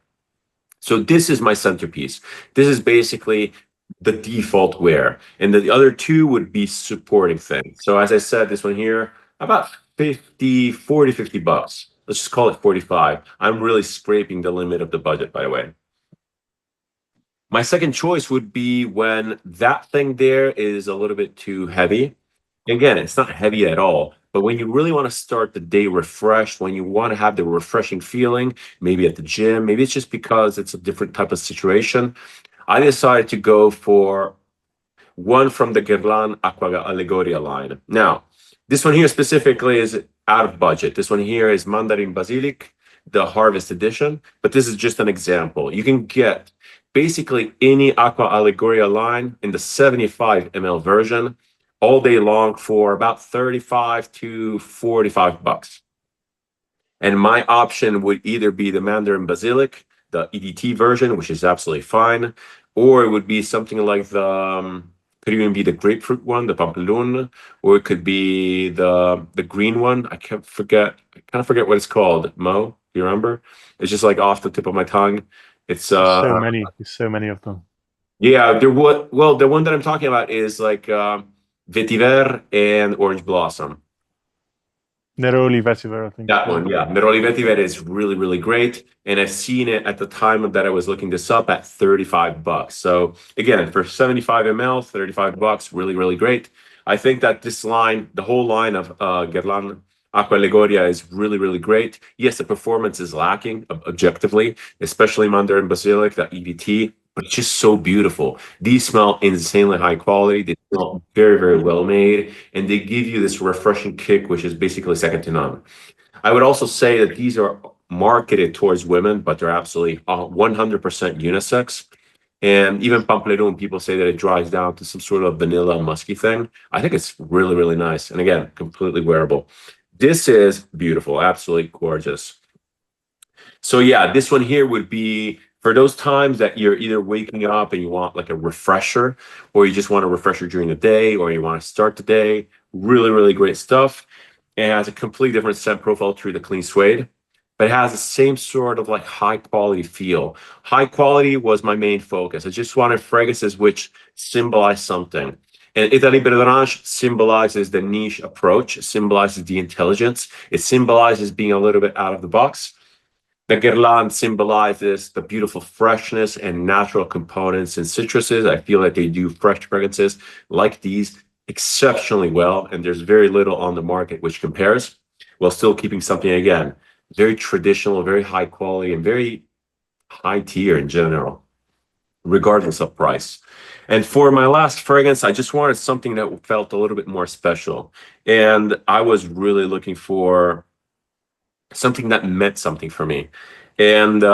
So this is my centerpiece. This is basically the default wear, and the other two would be supporting things. So as I said, this one here, about 50 bucks. Let's just call it 45. I'm really scraping the limit of the budget, by the way. My second choice would be when that thing there is a little bit too heavy. Again, it's not heavy at all, but when you really want to start the day refreshed, when you want to have the refreshing feeling, maybe at the gym, maybe it's just because it's a different type of situation, I decided to go for one from the Guerlain Acqua Allegoria line. Now, this one here specifically is out of budget. This one here is Mandarin Basilic, the Harvest Edition, but this is just an example. You can get basically any Acqua Allegoria line in the 75 ml version all day long for about 35 to 45 bucks. And my option would either be the Mandarin Basilic, the EDT version, which is absolutely fine, or it would be something like the could even be the grapefruit one, the pampelune, or it could be the green one. I kind of forget what it's called. Mo, do you remember? It's just like off the tip of my tongue. It's There's so many of them. Yeah, the one that I'm talking about is like Vetiver and Orange Blossom. Neroli Vetiver, I think. That one, yeah. Neroli Vetiver is really, really great. And I've seen it at the time that I was looking this up at 35 bucks. So again, for 75 ml, 35 bucks, really, really great. I think that this line, the whole line of Guerlain Acqua Allegoria is really, really great. Yes, the performance is lacking objectively, especially Mandarin Basilic, that EBT, but it's just so beautiful. These smell insanely high quality. They smell very, very well made, and they give you this refreshing kick, which is basically second to none. I would also say that these are marketed towards women, but they're absolutely 100% unisex. And even Pampelune, people say that it dries down to some sort of vanilla musky thing. I think it's really, really nice. And again, completely wearable. This is beautiful, absolutely gorgeous. So yeah, this one here would be for those times that you're either waking up and you want like a refresher, or you just want a refresher during the day, or you want to start the day. Really, really great stuff. It has a completely different scent profile through the clean suede, but it has the same sort of like high quality feel. High quality was my main focus. I just wanted fragrances which symbolize something. And Italie Beverage symbolizes the niche approach, symbolizes the intelligence. It symbolizes being a little bit out of the box. The Guerlain symbolizes the beautiful freshness and natural components in citruses. I feel that they do fresh fragrances like these exceptionally well, and there's very little on the market which compares, while still keeping something, again, very traditional, very high quality, and very high tier in general, regardless of price. And for my last fragrance, I just wanted something that felt a little bit more special. And I was really looking for something that meant something for me. And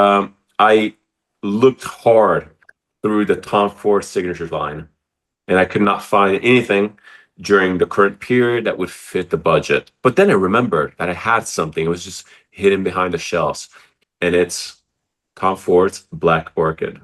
I looked hard through the Tom Ford Signatures line, and I could not find anything during the current period that would fit the budget. But then I remembered that I had something. It was just hidden behind the shelves, and it's Tom Ford's Black Orchid.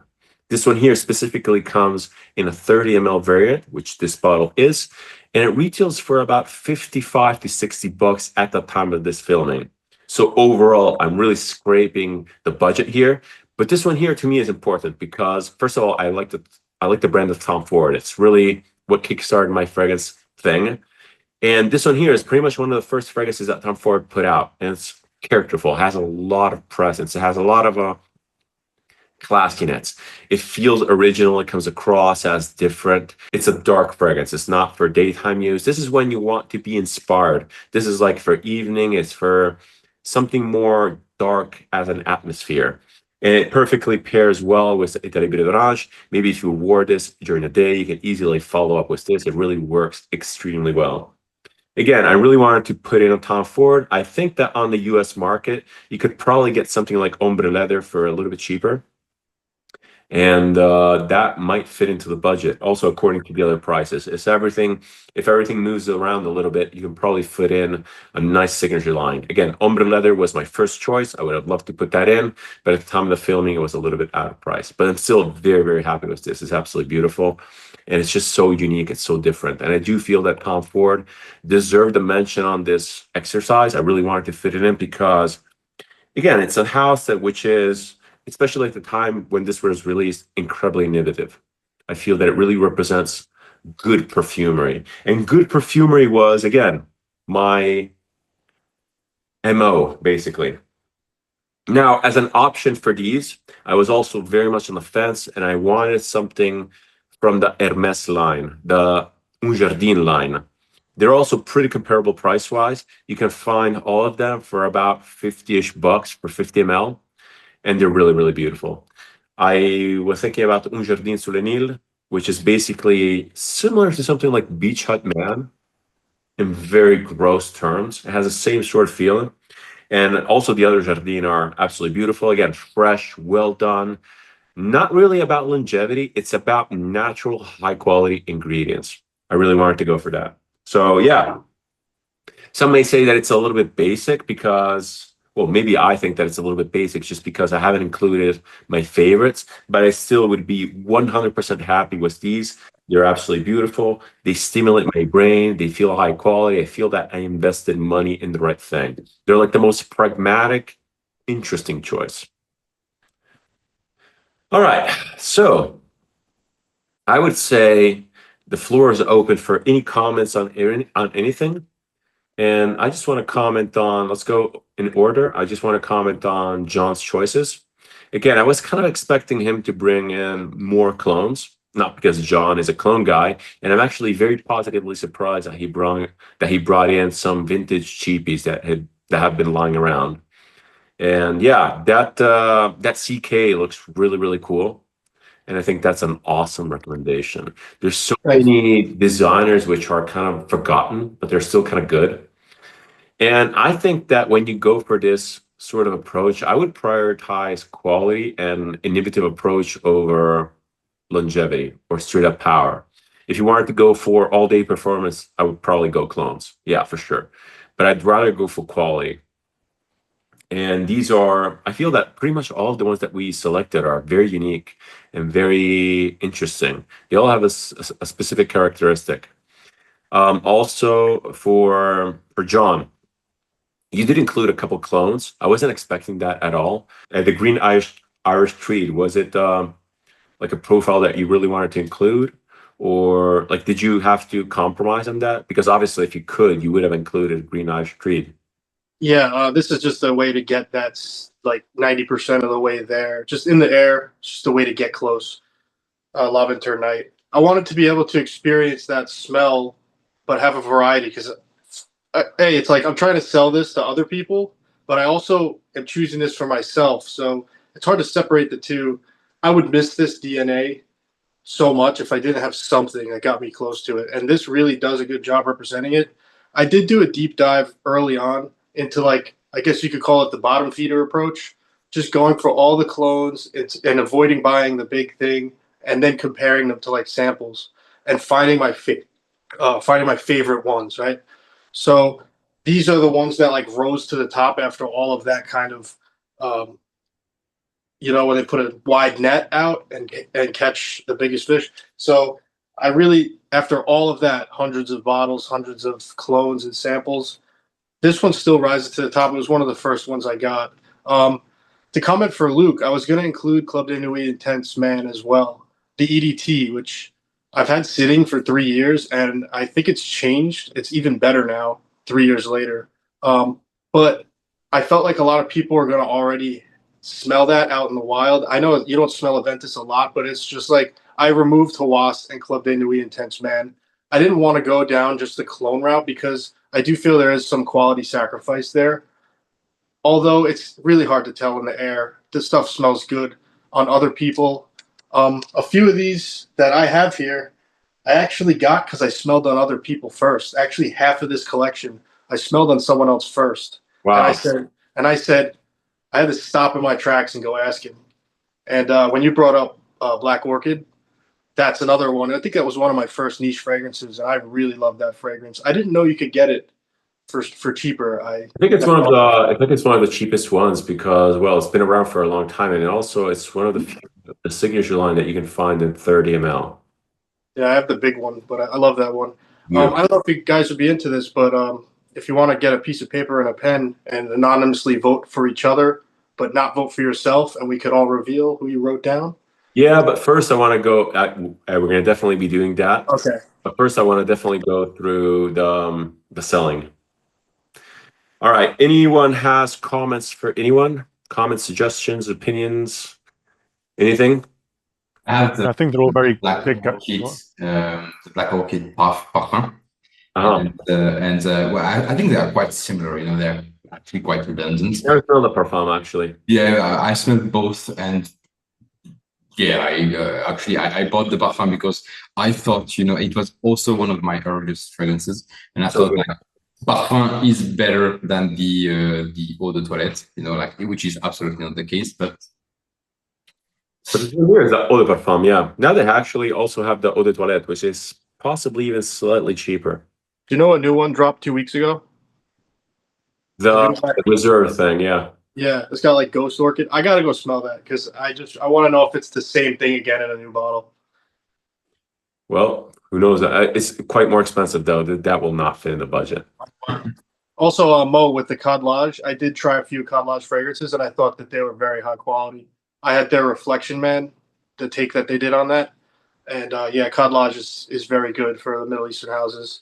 This one here specifically comes in a 30 ml variant, which this bottle is, and it retails for about 55 to 60 bucks at the time of this filming. So overall, I'm really scraping the budget here. But this one here to me is important because first of all, I like the brand of Tom Ford. It's really what kickstarted my fragrance thing. And this one here is pretty much one of the first fragrances that Tom Ford put out. And it's characterful, has a lot of presence. It has a lot of classiness. It feels original. It comes across as different. It's a dark fragrance. It's not for daytime use. This is when you want to be inspired. This is like for evening. It's for something more dark as an atmosphere. And it perfectly pairs well with Italie Orange. Maybe if you wore this during the day, you can easily follow up with this. It really works extremely well. Again, I really wanted to put in a Tom Ford. I think that on the US market, you could probably get something like Ombre Leather for a little bit cheaper. And that might fit into the budget. Also, according to the other prices, if everything moves around a little bit, you can probably fit in a nice signature line. Again, Ombre Leather was my first choice. I would have loved to put that in, but at the time of the filming, it was a little bit out of price. But I'm still very, very happy with this. It's absolutely beautiful, and it's just so unique. It's so different, and I do feel that Tom Ford deserved a mention on this exercise. I really wanted to fit it in because, again, it's a house which is, especially at the time when this was released, incredibly innovative. I feel that it really represents good perfumery. And good perfumery was, again, my MO, basically. Now, as an option for these, I was also very much on the fence, and I wanted something from the Hermes line, the Un Jardin line. They're also pretty comparable price-wise. You can find all of them for about 50-ish bucks for 50 ml. And they're really, really beautiful. I was thinking about Un Jardin sous le Nil, which is basically similar to something like Beach Hut Man in very gross terms. It has the same sort of feeling. And also the other Jardin are absolutely beautiful. Again, fresh, well done. Not really about longevity. It's about natural, high quality ingredients. I really wanted to go for that. So yeah, some may say that it's a little bit basic because, well, maybe I think that it's a little bit basic just because I haven't included my favorites, but I still would be 100% happy with these. They're absolutely beautiful. They stimulate my brain. They feel high quality. I feel that I invested money in the right thing. They're like the most pragmatic, interesting choice. All right, so I would say the floor is open for any comments on anything. And I just want to comment on, let's go in order. I just want to comment on John's choices. Again, I was kind of expecting him to bring in more clones, not because John is a clone guy. And I'm actually very positively surprised that he brought in some vintage cheapies that have been lying around. And yeah, that CK looks really, really cool. And I think that's an awesome recommendation. There's so many designers which are kind of forgotten, but they're still kind of good. And I think that when you go for this sort of approach, I would prioritize quality and innovative approach over longevity or straight up power. If you wanted to go for all day performance, I would probably go clones. Yeah, for sure. But I'd rather go for quality. And these are, I feel that pretty much all of the ones that we selected are very unique and very interesting. They all have a specific characteristic. Also for John, you did include a couple clones. I wasn't expecting that at all. And the Green Irish Creed, was it like a profile that you really wanted to include? Or like, did you have to compromise on that? Because obviously if you could, you would have included Green Irish Creed. Yeah, this is just a way to get that like 90% of the way there. Just in the air, just a way to get close. Lavender Night. I wanted to be able to experience that smell, but have a variety because hey, it's like I'm trying to sell this to other people, but I also am choosing this for myself. So it's hard to separate the two. I would miss this DNA so much if I didn't have something that got me close to it. And this really does a good job representing it. I did do a deep dive early on into, like, I guess you could call it the bottom feeder approach, just going for all the clones and avoiding buying the big thing and then comparing them to like samples and finding my favorite ones, right? So these are the ones that like rose to the top after all of that kind of, when they put a wide net out and catch the biggest fish. So I really, after all of that, hundreds of bottles, hundreds of clones and samples, This one still rises to the top. It was one of the first ones I got. To comment for Luke, I was going to include Club de Nuit Intense Man as well. The EDT, which I've had sitting for 3 years, and I think it's changed. It's even better now, 3 years later. But I felt like a lot of people are going to already smell that out in the wild. I know you don't smell Aventus a lot, but it's just like I removed Hawas and Club de Nuit Intense Man. I didn't want to go down just the clone route because I do feel there is some quality sacrifice there. Although it's really hard to tell in the air. This stuff smells good on other people. A few of these that I have here, I actually got because I smelled on other people first. Actually, half of this collection, I smelled on someone else first. Wow. I said, I had to stop in my tracks and go ask him. And when you brought up Black Orchid, that's another one. I think that was one of my first niche fragrances, and I really love that fragrance. I didn't know you could get it for cheaper. I think it's one of the I think it's one of the cheapest ones because well, it's been around for a long time, and also it's one of the signature line that you can find in 30 ml. Yeah, I have the big one, but I love that one. Yeah. I don't know if you guys would be into this, but if you want to get a piece of paper and a pen and anonymously vote for each other, but not vote for yourself, and we could all reveal who you wrote down. Yeah, but first I want to go. We're going to definitely be doing that. Okay. But first, I want to definitely go through the selling. All right. Anyone has comments for anyone? Comments, suggestions, opinions, anything? I think they're all very Black big. Orchid, the Black Orchid parfum. Uh-huh. Well, I think they are quite similar. You know, they're actually quite redundant. I smell the parfum actually. Yeah, I smelled both, and yeah, I bought the parfum because I thought, you know, it was also one of my earliest fragrances, and I thought like parfum is better than the eau de toilette, you know, like which is absolutely not the case, but it's weird, the eau de parfum, yeah. Now they actually also have the eau de toilette, which is possibly even slightly cheaper. Do you know a new one dropped 2 weeks ago? The reserve thing, yeah. Yeah, it's got like Ghost Orchid. I gotta go smell that because I want to know if it's the same thing again in a new bottle. Well, who knows? It's quite more expensive though. That will not fit in the budget. Also, Mo, with the Cod Lodge, I did try a few Cod Lodge fragrances, and I thought that they were very high quality. I had their Reflection Man, the take that they did on that, and yeah, Cod Lodge is very good for the Middle Eastern houses.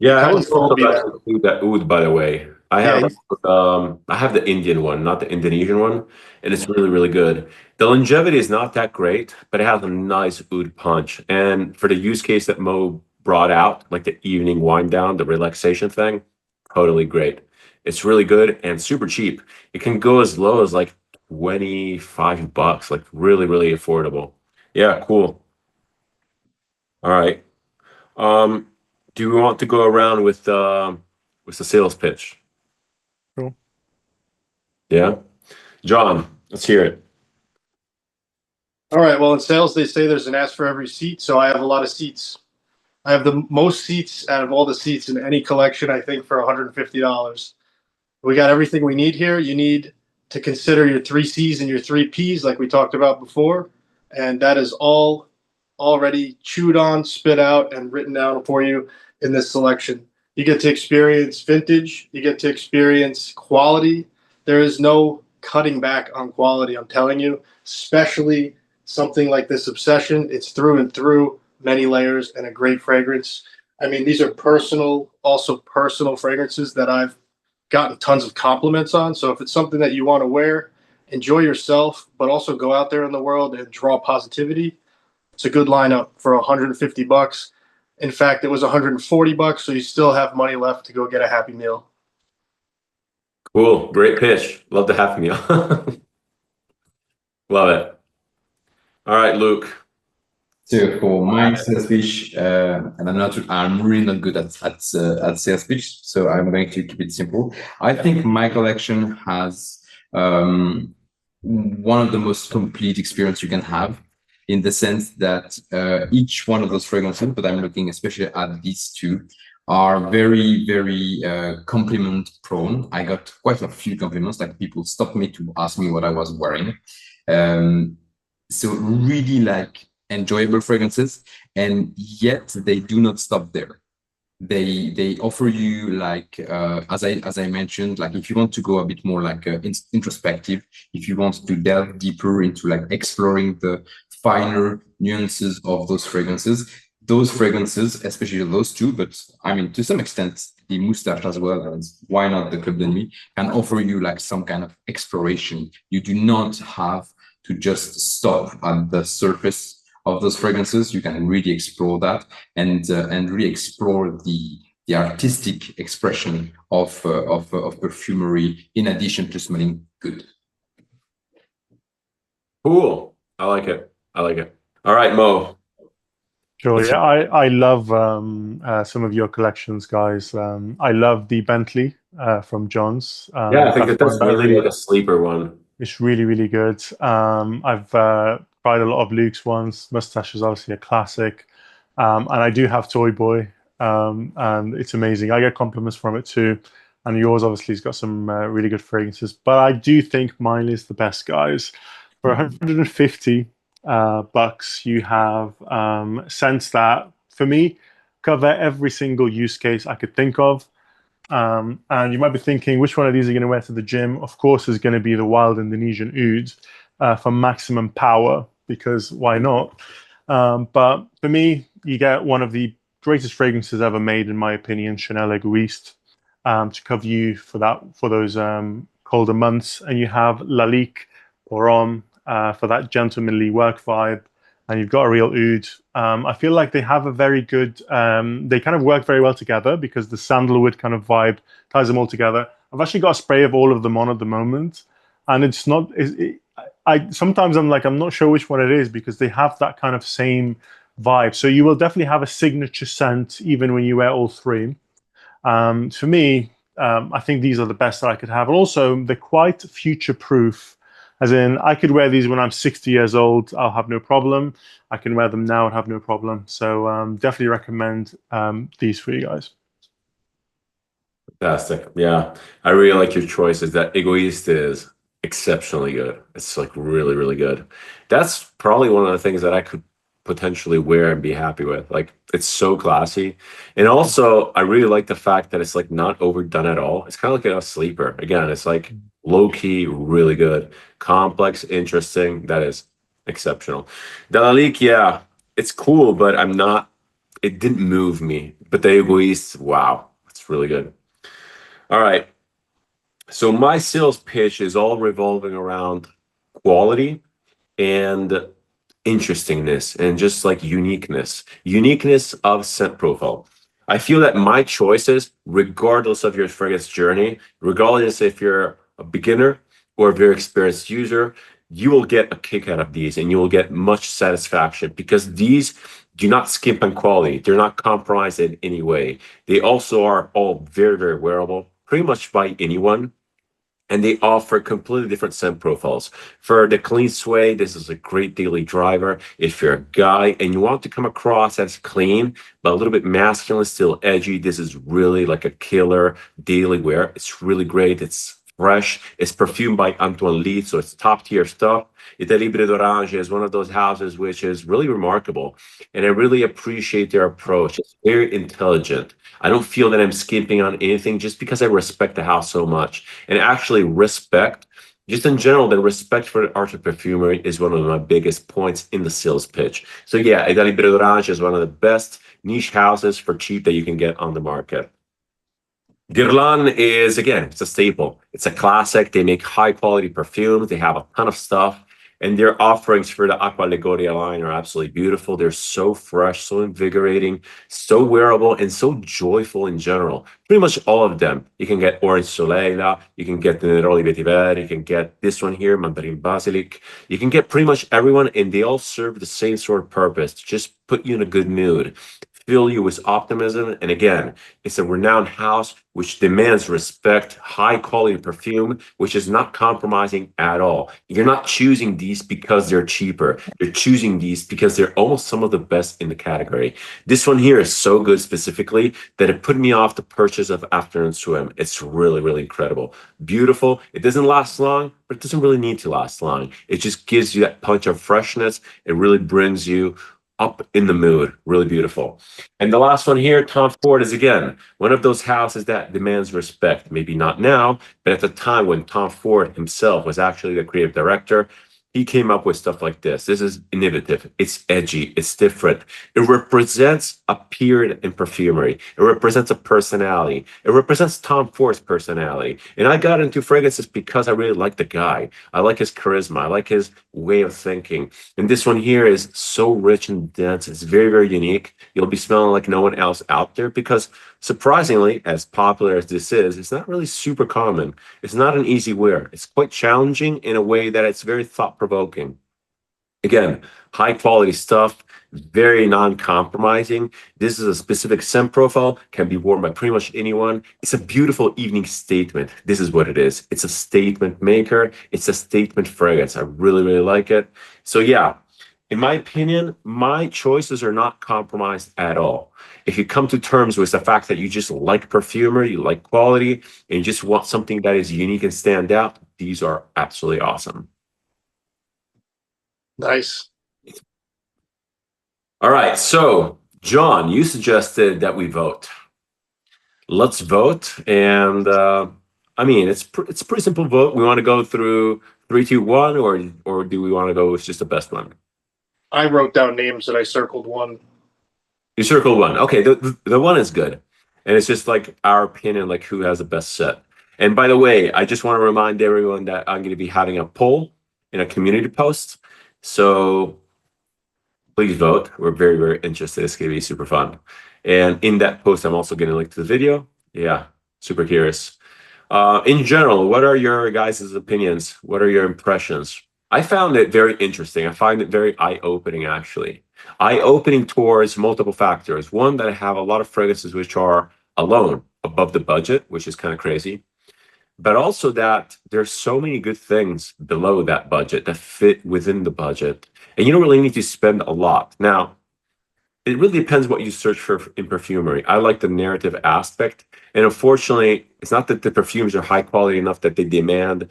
Yeah, I That one's told me that. include that oud, by the way. I have the Indian one, not the Indonesian one, and it's really, really good. The longevity is not that great, but it has a nice oud punch. And for the use case that Mo brought out, like the evening wind down, the relaxation thing, totally great. It's really good and super cheap. It can go as low as like $25, like really, really affordable. Yeah, cool. All right. Do we want to go around with the sales pitch? Cool. Yeah. John, let's hear it. All right. Well, in sales, they say there's an ask for every seat, so I have a lot of seats. I have the most seats out of all the seats in any collection, I think, for $150. We got everything we need here. You need to consider your 3 C's and your 3 P's, like we talked about before, and that is all already chewed on, spit out, and written down for you in this selection. You get to experience vintage. You get to experience quality. There is no cutting back on quality, I'm telling you, especially something like this Obsession. It's through and through, many layers, and a great fragrance. I mean, these are also personal fragrances that I've gotten tons of compliments on. So if it's something that you want to wear, enjoy yourself, but also go out there in the world and draw positivity, it's a good lineup for $150. In fact, it was $140, so you still have money left to go get a Happy Meal. Cool. Great pitch. Love the Happy Meal. Love it. All right, Luke. So for my sales pitch, and I'm really not good at sales pitch, so I'm going to keep it simple. I think my collection has one of the most complete experience you can have, in the sense that each one of those fragrances, but I'm looking especially at these two, are very, very compliment prone. I got quite a few compliments, like people stopped me to ask me what I was wearing. So really like enjoyable fragrances, and yet they do not stop there. they offer you like as I mentioned, like if you want to go a bit more like introspective, if you want to delve deeper into like exploring the finer nuances of those fragrances, especially those two, but I mean to some extent the moustache as well, and why not the Club de Nuit, can offer you like some kind of exploration. You do not have to just stop at the surface of those fragrances. You can really explore that and really explore the artistic expression of perfumery in addition to smelling good. Cool. I like it. I like it. All right, Mo. Sure. Yeah, I love some of your collections, guys. I love the Bentley from John's. Yeah, I think That's that's one that I really really. like a sleeper one. It's really, really good. I've tried a lot of Luke's ones. Mustache is obviously a classic, and I do have Toy Boy, and it's amazing. I get compliments from it too. And yours obviously has got some really good fragrances, but I do think mine is the best, guys. For 150 bucks, you have scents that, for me, cover every single use case I could think of. And you might be thinking, which one of these are you going to wear to the gym? Of course, is going to be the Wild Indonesian Oud for maximum power, because why not? But for me, you get one of the greatest fragrances ever made, in my opinion, Chanel Egoiste, to cover you for those colder months. And you have Lalique or Homme for that gentlemanly work vibe. And you've got a real oud. I feel like they have a very good, they kind of work very well together because the sandalwood kind of vibe ties them all together. I've actually got a spray of all of them on at the moment. And it's not, I sometimes I'm like, I'm not sure which one it is because they have that kind of same vibe. So you will definitely have a signature scent even when you wear all three. For me, I think these are the best that I could have. And also, they're quite future proof. As in, I could wear these when I'm 60 years old. I'll have no problem. I can wear them now and have no problem. So definitely recommend these for you guys. Fantastic. Yeah. I really like your choices. That Egoist is exceptionally good. It's like really, really good. That's probably one of the things that I could potentially wear and be happy with. Like it's so classy. And also I really like the fact that it's like not overdone at all. It's kind of like a sleeper. Again, it's like low key, really good. Complex, interesting. That is exceptional. Dalalik, yeah, it's cool, but it didn't move me. But the Egoist, wow, it's really good. All right. So my sales pitch is all revolving around quality and interestingness and just like uniqueness of scent profile. I feel that my choices, regardless of your fragrance journey, regardless if you're a beginner or a very experienced user, you will get a kick out of these and you will get much satisfaction because these do not skimp on quality. They're not compromised in any way. They also are all very, very wearable, pretty much by anyone, and they offer completely different scent profiles. For the clean suede, this is a great daily driver. If you're a guy and you want to come across as clean, but a little bit masculine, still edgy, this is really like a killer daily wear. It's really great. It's fresh. It's perfumed by Antoine Lee, so it's top tier stuff. Ita Libre d'Orange is one of those houses which is really remarkable. And I really appreciate their approach. It's very intelligent. I don't feel that I'm skimping on anything just because I respect the house so much. And actually respect, just in general, the respect for the art of perfumery is one of my biggest points in the sales pitch. So yeah, Ita Libre d'Orange is one of the best niche houses for cheap that you can get on the market. Guerlain is, again, it's a staple. It's a classic. They make high quality perfumes. They have a ton of stuff. And their offerings for the Aqua Legoria line are absolutely beautiful. They're so fresh, so invigorating, so wearable, and so joyful in general. Pretty much all of them. You can get Orange Soleil, you can get the Neroli Vetiver, you can get this one here, Mandarin Basilic. You can get pretty much everyone, and they all serve the same sort of purpose to just put you in a good mood, fill you with optimism. And again, it's a renowned house which demands respect, high quality perfume, which is not compromising at all. You're not choosing these because they're cheaper. You're choosing these because they're almost some of the best in the category. This one here is so good specifically that it put me off the purchase of Afternoon Swim. It's really, really incredible. Beautiful. It doesn't last long, but it doesn't really need to last long. It just gives you that punch of freshness. It really brings you up in the mood. Really beautiful. And the last one here, Tom Ford, is again one of those houses that demands respect. Maybe not now, but at the time when Tom Ford himself was actually the creative director, he came up with stuff like this. This is innovative. It's edgy. It's different. It represents a period in perfumery. It represents a personality. It represents Tom Ford's personality. And I got into fragrances because I really like the guy. I like his charisma. I like his way of thinking. And this one here is so rich and dense. It's very, very unique. You'll be smelling like no one else out there because, surprisingly, as popular as this is, it's not really super common. It's not an easy wear. It's quite challenging in a way that it's very thought-provoking. Again, high quality stuff, very non-compromising. This is a specific scent profile, can be worn by pretty much anyone. It's a beautiful evening statement. This is what it is. It's a statement maker. It's a statement fragrance. I really, really like it. So yeah, in my opinion, my choices are not compromised at all. If you come to terms with the fact that you just like perfumery, you like quality, and you just want something that is unique and stand out, these are absolutely awesome. Nice. All right, so John, you suggested that we vote. Let's vote, and I mean, it's a pretty simple vote. We want to go through 3, 2, 1, or do we want to go with just the best one? I wrote down names and I circled one. You circled one. Okay, the one is good, and it's just like our opinion, like who has the best set. And by the way, I just want to remind everyone that I'm going to be having a poll in a community post, so please vote. We're very, very interested. It's going to be super fun. And in that post, I'm also going to link to the video. Yeah, super curious. In general, what are your guys' opinions? What are your impressions? I found it very interesting. I find it very eye-opening, actually. Eye-opening towards multiple factors. One, that I have a lot of fragrances which are alone above the budget, which is kind of crazy. But also that there's so many good things below that budget that fit within the budget. And you don't really need to spend a lot. Now, it really depends what you search for in perfumery. I like the narrative aspect. And unfortunately, it's not that the perfumes are high quality enough that they demand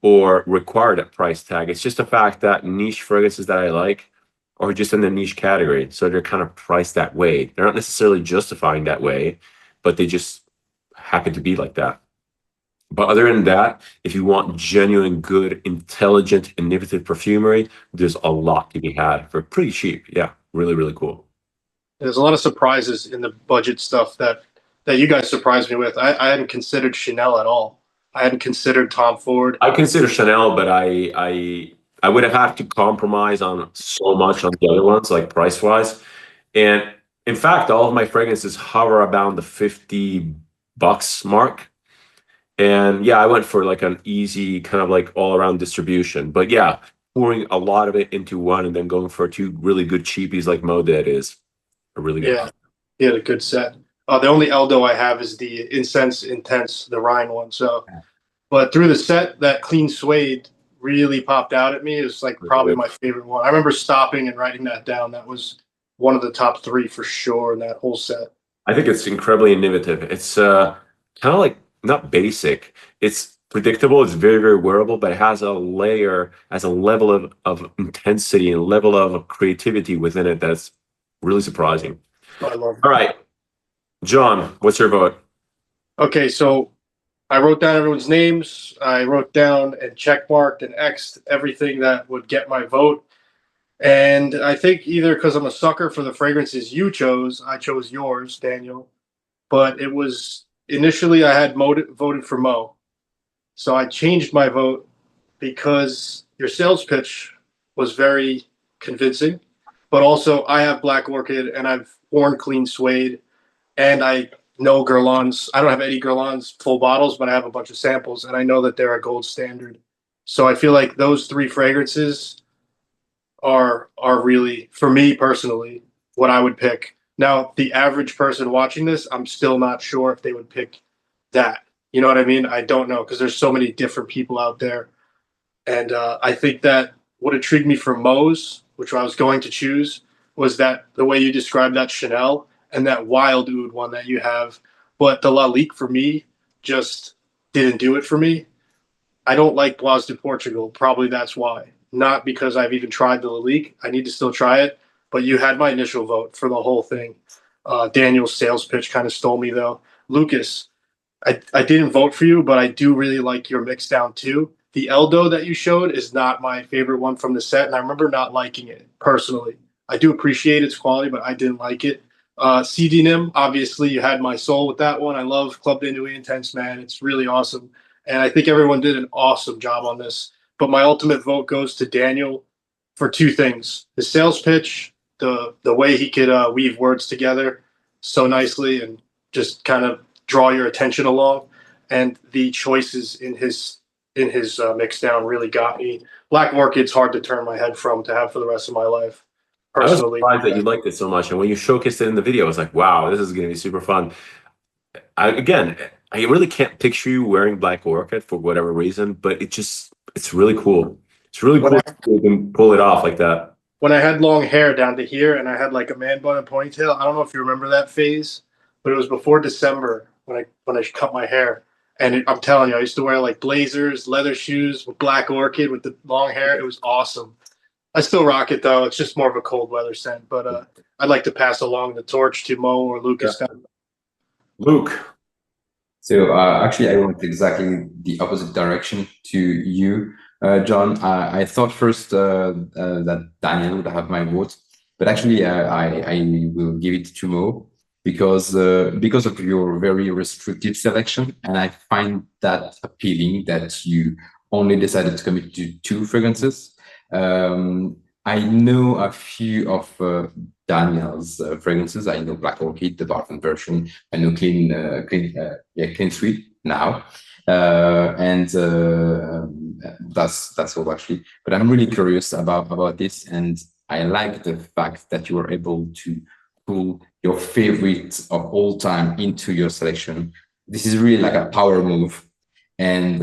or require that price tag. It's just the fact that niche fragrances that I like are just in the niche category. So they're kind of priced that way. They're not necessarily justifying that way, but they just happen to be like that. But other than that, if you want genuine, good, intelligent, innovative perfumery, there's a lot to be had for pretty cheap. Yeah, really, really cool. There's a lot of surprises in the budget stuff that you guys surprised me with. I hadn't considered Chanel at all. I hadn't considered Tom Ford. I consider Chanel, but I would have had to compromise on so much on the other ones, like price wise. And in fact, all of my fragrances hover around the $50 mark. And yeah, I went for like an easy kind of like all around distribution. But yeah, pouring a lot of it into one and then going for 2 really good cheapies like Mo did is a really good. Yeah, he had a good set. The only Eldo I have is the Incense Intense, the Rhine one. So, but through the set, that clean suede really popped out at me. It was like probably my favorite one. I remember stopping and writing that down. That was one of the top 3 for sure in that whole set. I think it's incredibly innovative. It's kind of like not basic. It's predictable. It's very, very wearable, but it has a layer, has a level of intensity and level of creativity within it that's really surprising. I love it. All right, John, what's your vote? Okay, so I wrote down everyone's names. I wrote down and checkmarked and X'd everything that would get my vote. And I think either because I'm a sucker for the fragrances you chose, I chose yours, Daniel. But it was initially I had voted for Mo. So I changed my vote because your sales pitch was very convincing. But also I have Black Orchid and I've worn clean suede and I know Guerlain's. I don't have Eddie Guerlain's full bottles, but I have a bunch of samples and I know that they're a gold standard. So I feel like those 3 fragrances are really, for me personally, what I would pick. Now, the average person watching this, I'm still not sure if they would pick that. You know what I mean? I don't know because there's so many different people out there. And I think that what intrigued me for Moe's, which I was going to choose, was that the way you described that Chanel and that Wild Oud one that you have. But the Lalique for me just didn't do it for me. I don't like Bois de Portugal. Probably that's why. Not because I've even tried the Lalique. I need to still try it. but you had my initial vote for the whole thing. Daniel's sales pitch kind of stole me though. Lucas, I didn't vote for you, but I do really like your mix down too. The Eldo that you showed is not my favorite one from the set, and I remember not liking it personally. I do appreciate its quality, but I didn't like it. CDNIM, obviously, you had my soul with that one. I love Club de Nuit Intense, man. It's really awesome. And I think everyone did an awesome job on this. But my ultimate vote goes to Daniel for two things: his sales pitch, the way he could weave words together so nicely and just kind of draw your attention along, and the choices in his mix down really got me. Black Orchid's hard to turn my head from to have for the rest of my life. I was Personally, surprised that you liked it so much, and when you showcased it in the video, I was like, "Wow, this is going to be super fun." I really can't picture you wearing Black Orchid for whatever reason, but it's really cool. It's really cool that you can pull it off like that. when I had long hair down to here and I had like a man bun and ponytail, I don't know if you remember that phase, but it was before December when I cut my hair. And I'm telling you, I used to wear like blazers, leather shoes with Black Orchid with the long hair. It was awesome. I still rock it though. It's just more of a cold weather scent, but I'd like to pass along the torch to Mo or Lucas. Yeah. Luke. So actually, I went exactly the opposite direction to you, John. I thought first that Daniel would have my vote, but actually, I will give it to Mo because of your very restrictive selection, and I find that appealing that you only decided to commit to 2 fragrances. I know a few of Daniel's fragrances. I know Black Orchid, the Parfum version. I know Clean Sweet now, and that's all actually. But I'm really curious about this, and I like the fact that you were able to pull your favorite of all time into your selection. This is really like a power move. And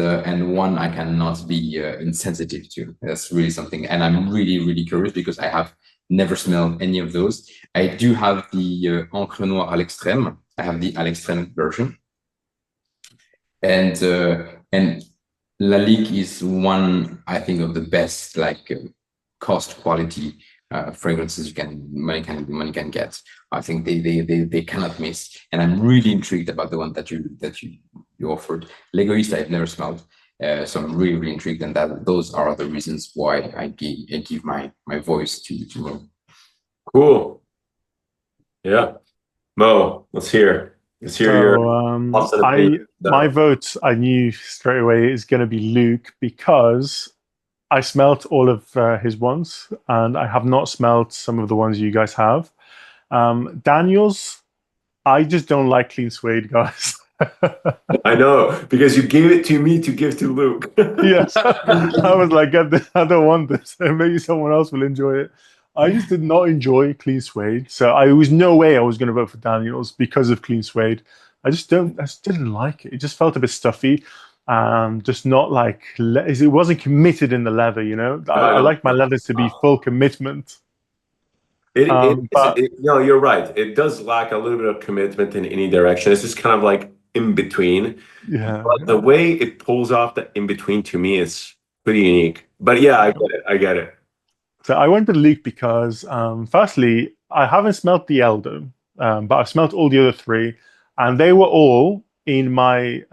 one I cannot be insensitive to. That's really something, and I'm really curious because I have never smelled any of those. I do have the Encre Noire à l'Extrême. I have the à l'Extrême version, and Lalique is one, I think, of the best like cost quality fragrances money can get. I think they cannot miss, and I'm really intrigued about the one that you offered. L'Egoiste I've never smelled, so I'm really intrigued, and those are the reasons why I give my voice to Mo. Cool. Yeah, Mo. Let's hear your. My vote, I knew straight away, is going to be Luke because I smelt all of his ones, and I have not smelt some of the ones you guys have. Daniel's, I just don't like clean suede, guys. I know, because you gave it to me to give to Luke. Yes, I was like, I don't want this. Maybe someone else will enjoy it. I just did not enjoy clean suede, so there was no way I was going to vote for Daniel's because of clean suede. I just didn't like it. It just felt a bit stuffy. Just not like it wasn't committed in the leather, you know. I like my leathers to be full commitment. No, you're right. It does lack a little bit of commitment in any direction. It's just kind of like in between. Yeah. But the way it pulls off the in between to me is pretty unique. But yeah, I get it. So I went with Luke because, firstly, I haven't smelt the Elder, but I've smelt all the other 3, and they were all in my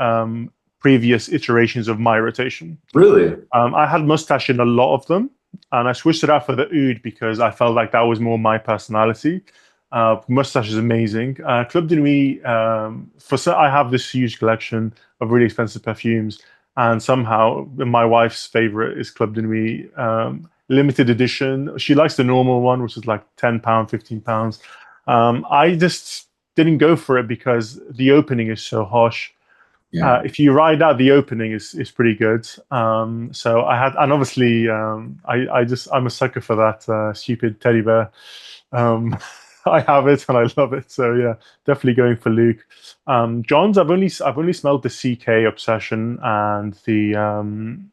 previous iterations of my rotation. Really? I had mustache in a lot of them, and I switched it out for the oud because I felt like that was more my personality. Mustache is amazing. Club de Nuit, I have this huge collection of really expensive perfumes, and somehow my wife's favorite is Club de Nuit limited edition. She likes the normal one, which is like £10, £15. I just didn't go for it because the opening is so harsh. Yeah. If you ride out the opening, is pretty good. So I had, and obviously, I'm a sucker for that stupid teddy bear. I have it and I love it. So yeah, definitely going for Luke. John's, I've only smelled the CK Obsession and the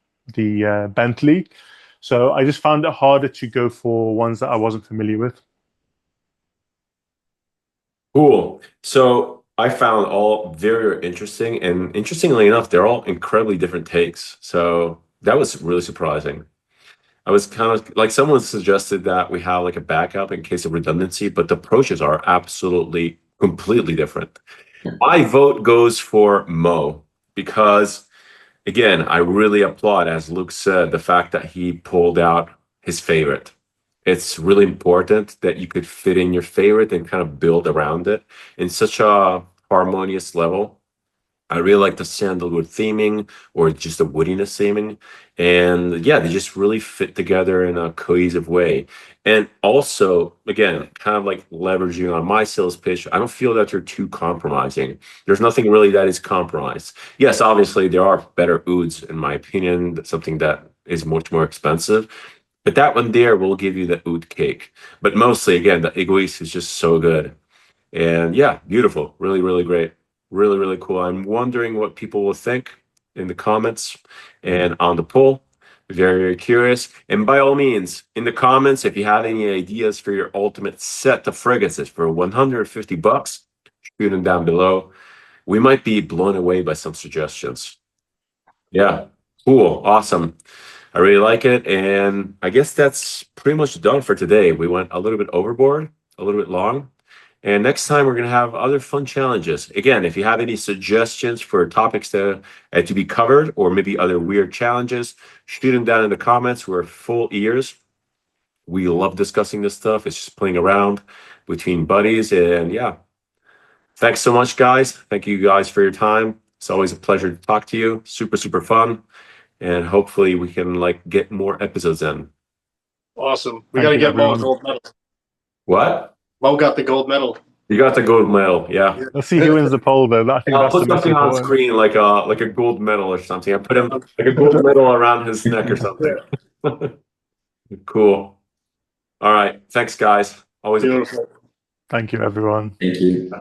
Bentley. So I just found it harder to go for ones that I wasn't familiar with. Cool. So I found all very interesting, and interestingly enough, they're all incredibly different takes. So that was really surprising. I was kind of like, someone suggested that we have like a backup in case of redundancy, but the approaches are absolutely completely different. My vote goes for Mo because, again, I really applaud, as Luke said, the fact that he pulled out his favorite. It's really important that you could fit in your favorite and kind of build around it in such a harmonious level. I really like the sandalwood theming or just the woodiness theming. And yeah, they just really fit together in a cohesive way. And also, again, kind of like leveraging on my sales pitch, I don't feel that you're too compromising. There's nothing really that is compromised. Yes, obviously, there are better ouds, in my opinion, that's something that is much more expensive. But that one there will give you the oud cake. But mostly, again, the egoist is just so good. And yeah, beautiful. Really, really great. Really, really cool. I'm wondering what people will think in the comments and on the poll. Very, very curious. And by all means, in the comments, if you have any ideas for your ultimate set of fragrances for 150 bucks, shoot them down below. We might be blown away by some suggestions. Yeah, cool. Awesome. I really like it. And I guess that's pretty much done for today. We went a little bit overboard, a little bit long. And next time we're going to have other fun challenges. Again, if you have any suggestions for topics to be covered or maybe other weird challenges, shoot them down in the comments. We're full ears. We love discussing this stuff. It's just playing around between buddies. And yeah, thanks so much, guys. Thank you guys for your time. It's always a pleasure to talk to you. Super, super fun. And hopefully we can like get more episodes in. Awesome. We Thank got to you, get Mo a everyone. gold medal. What? Mo got the gold medal. You got the gold medal, yeah. Let's see who wins the poll, though. I think I'll that's put the most something on important. screen like a gold medal or something. I put him like a gold medal around his neck or something. Cool. All right. Thanks, guys. Always a pleasure. Beautiful. Thank you, everyone. Thank you.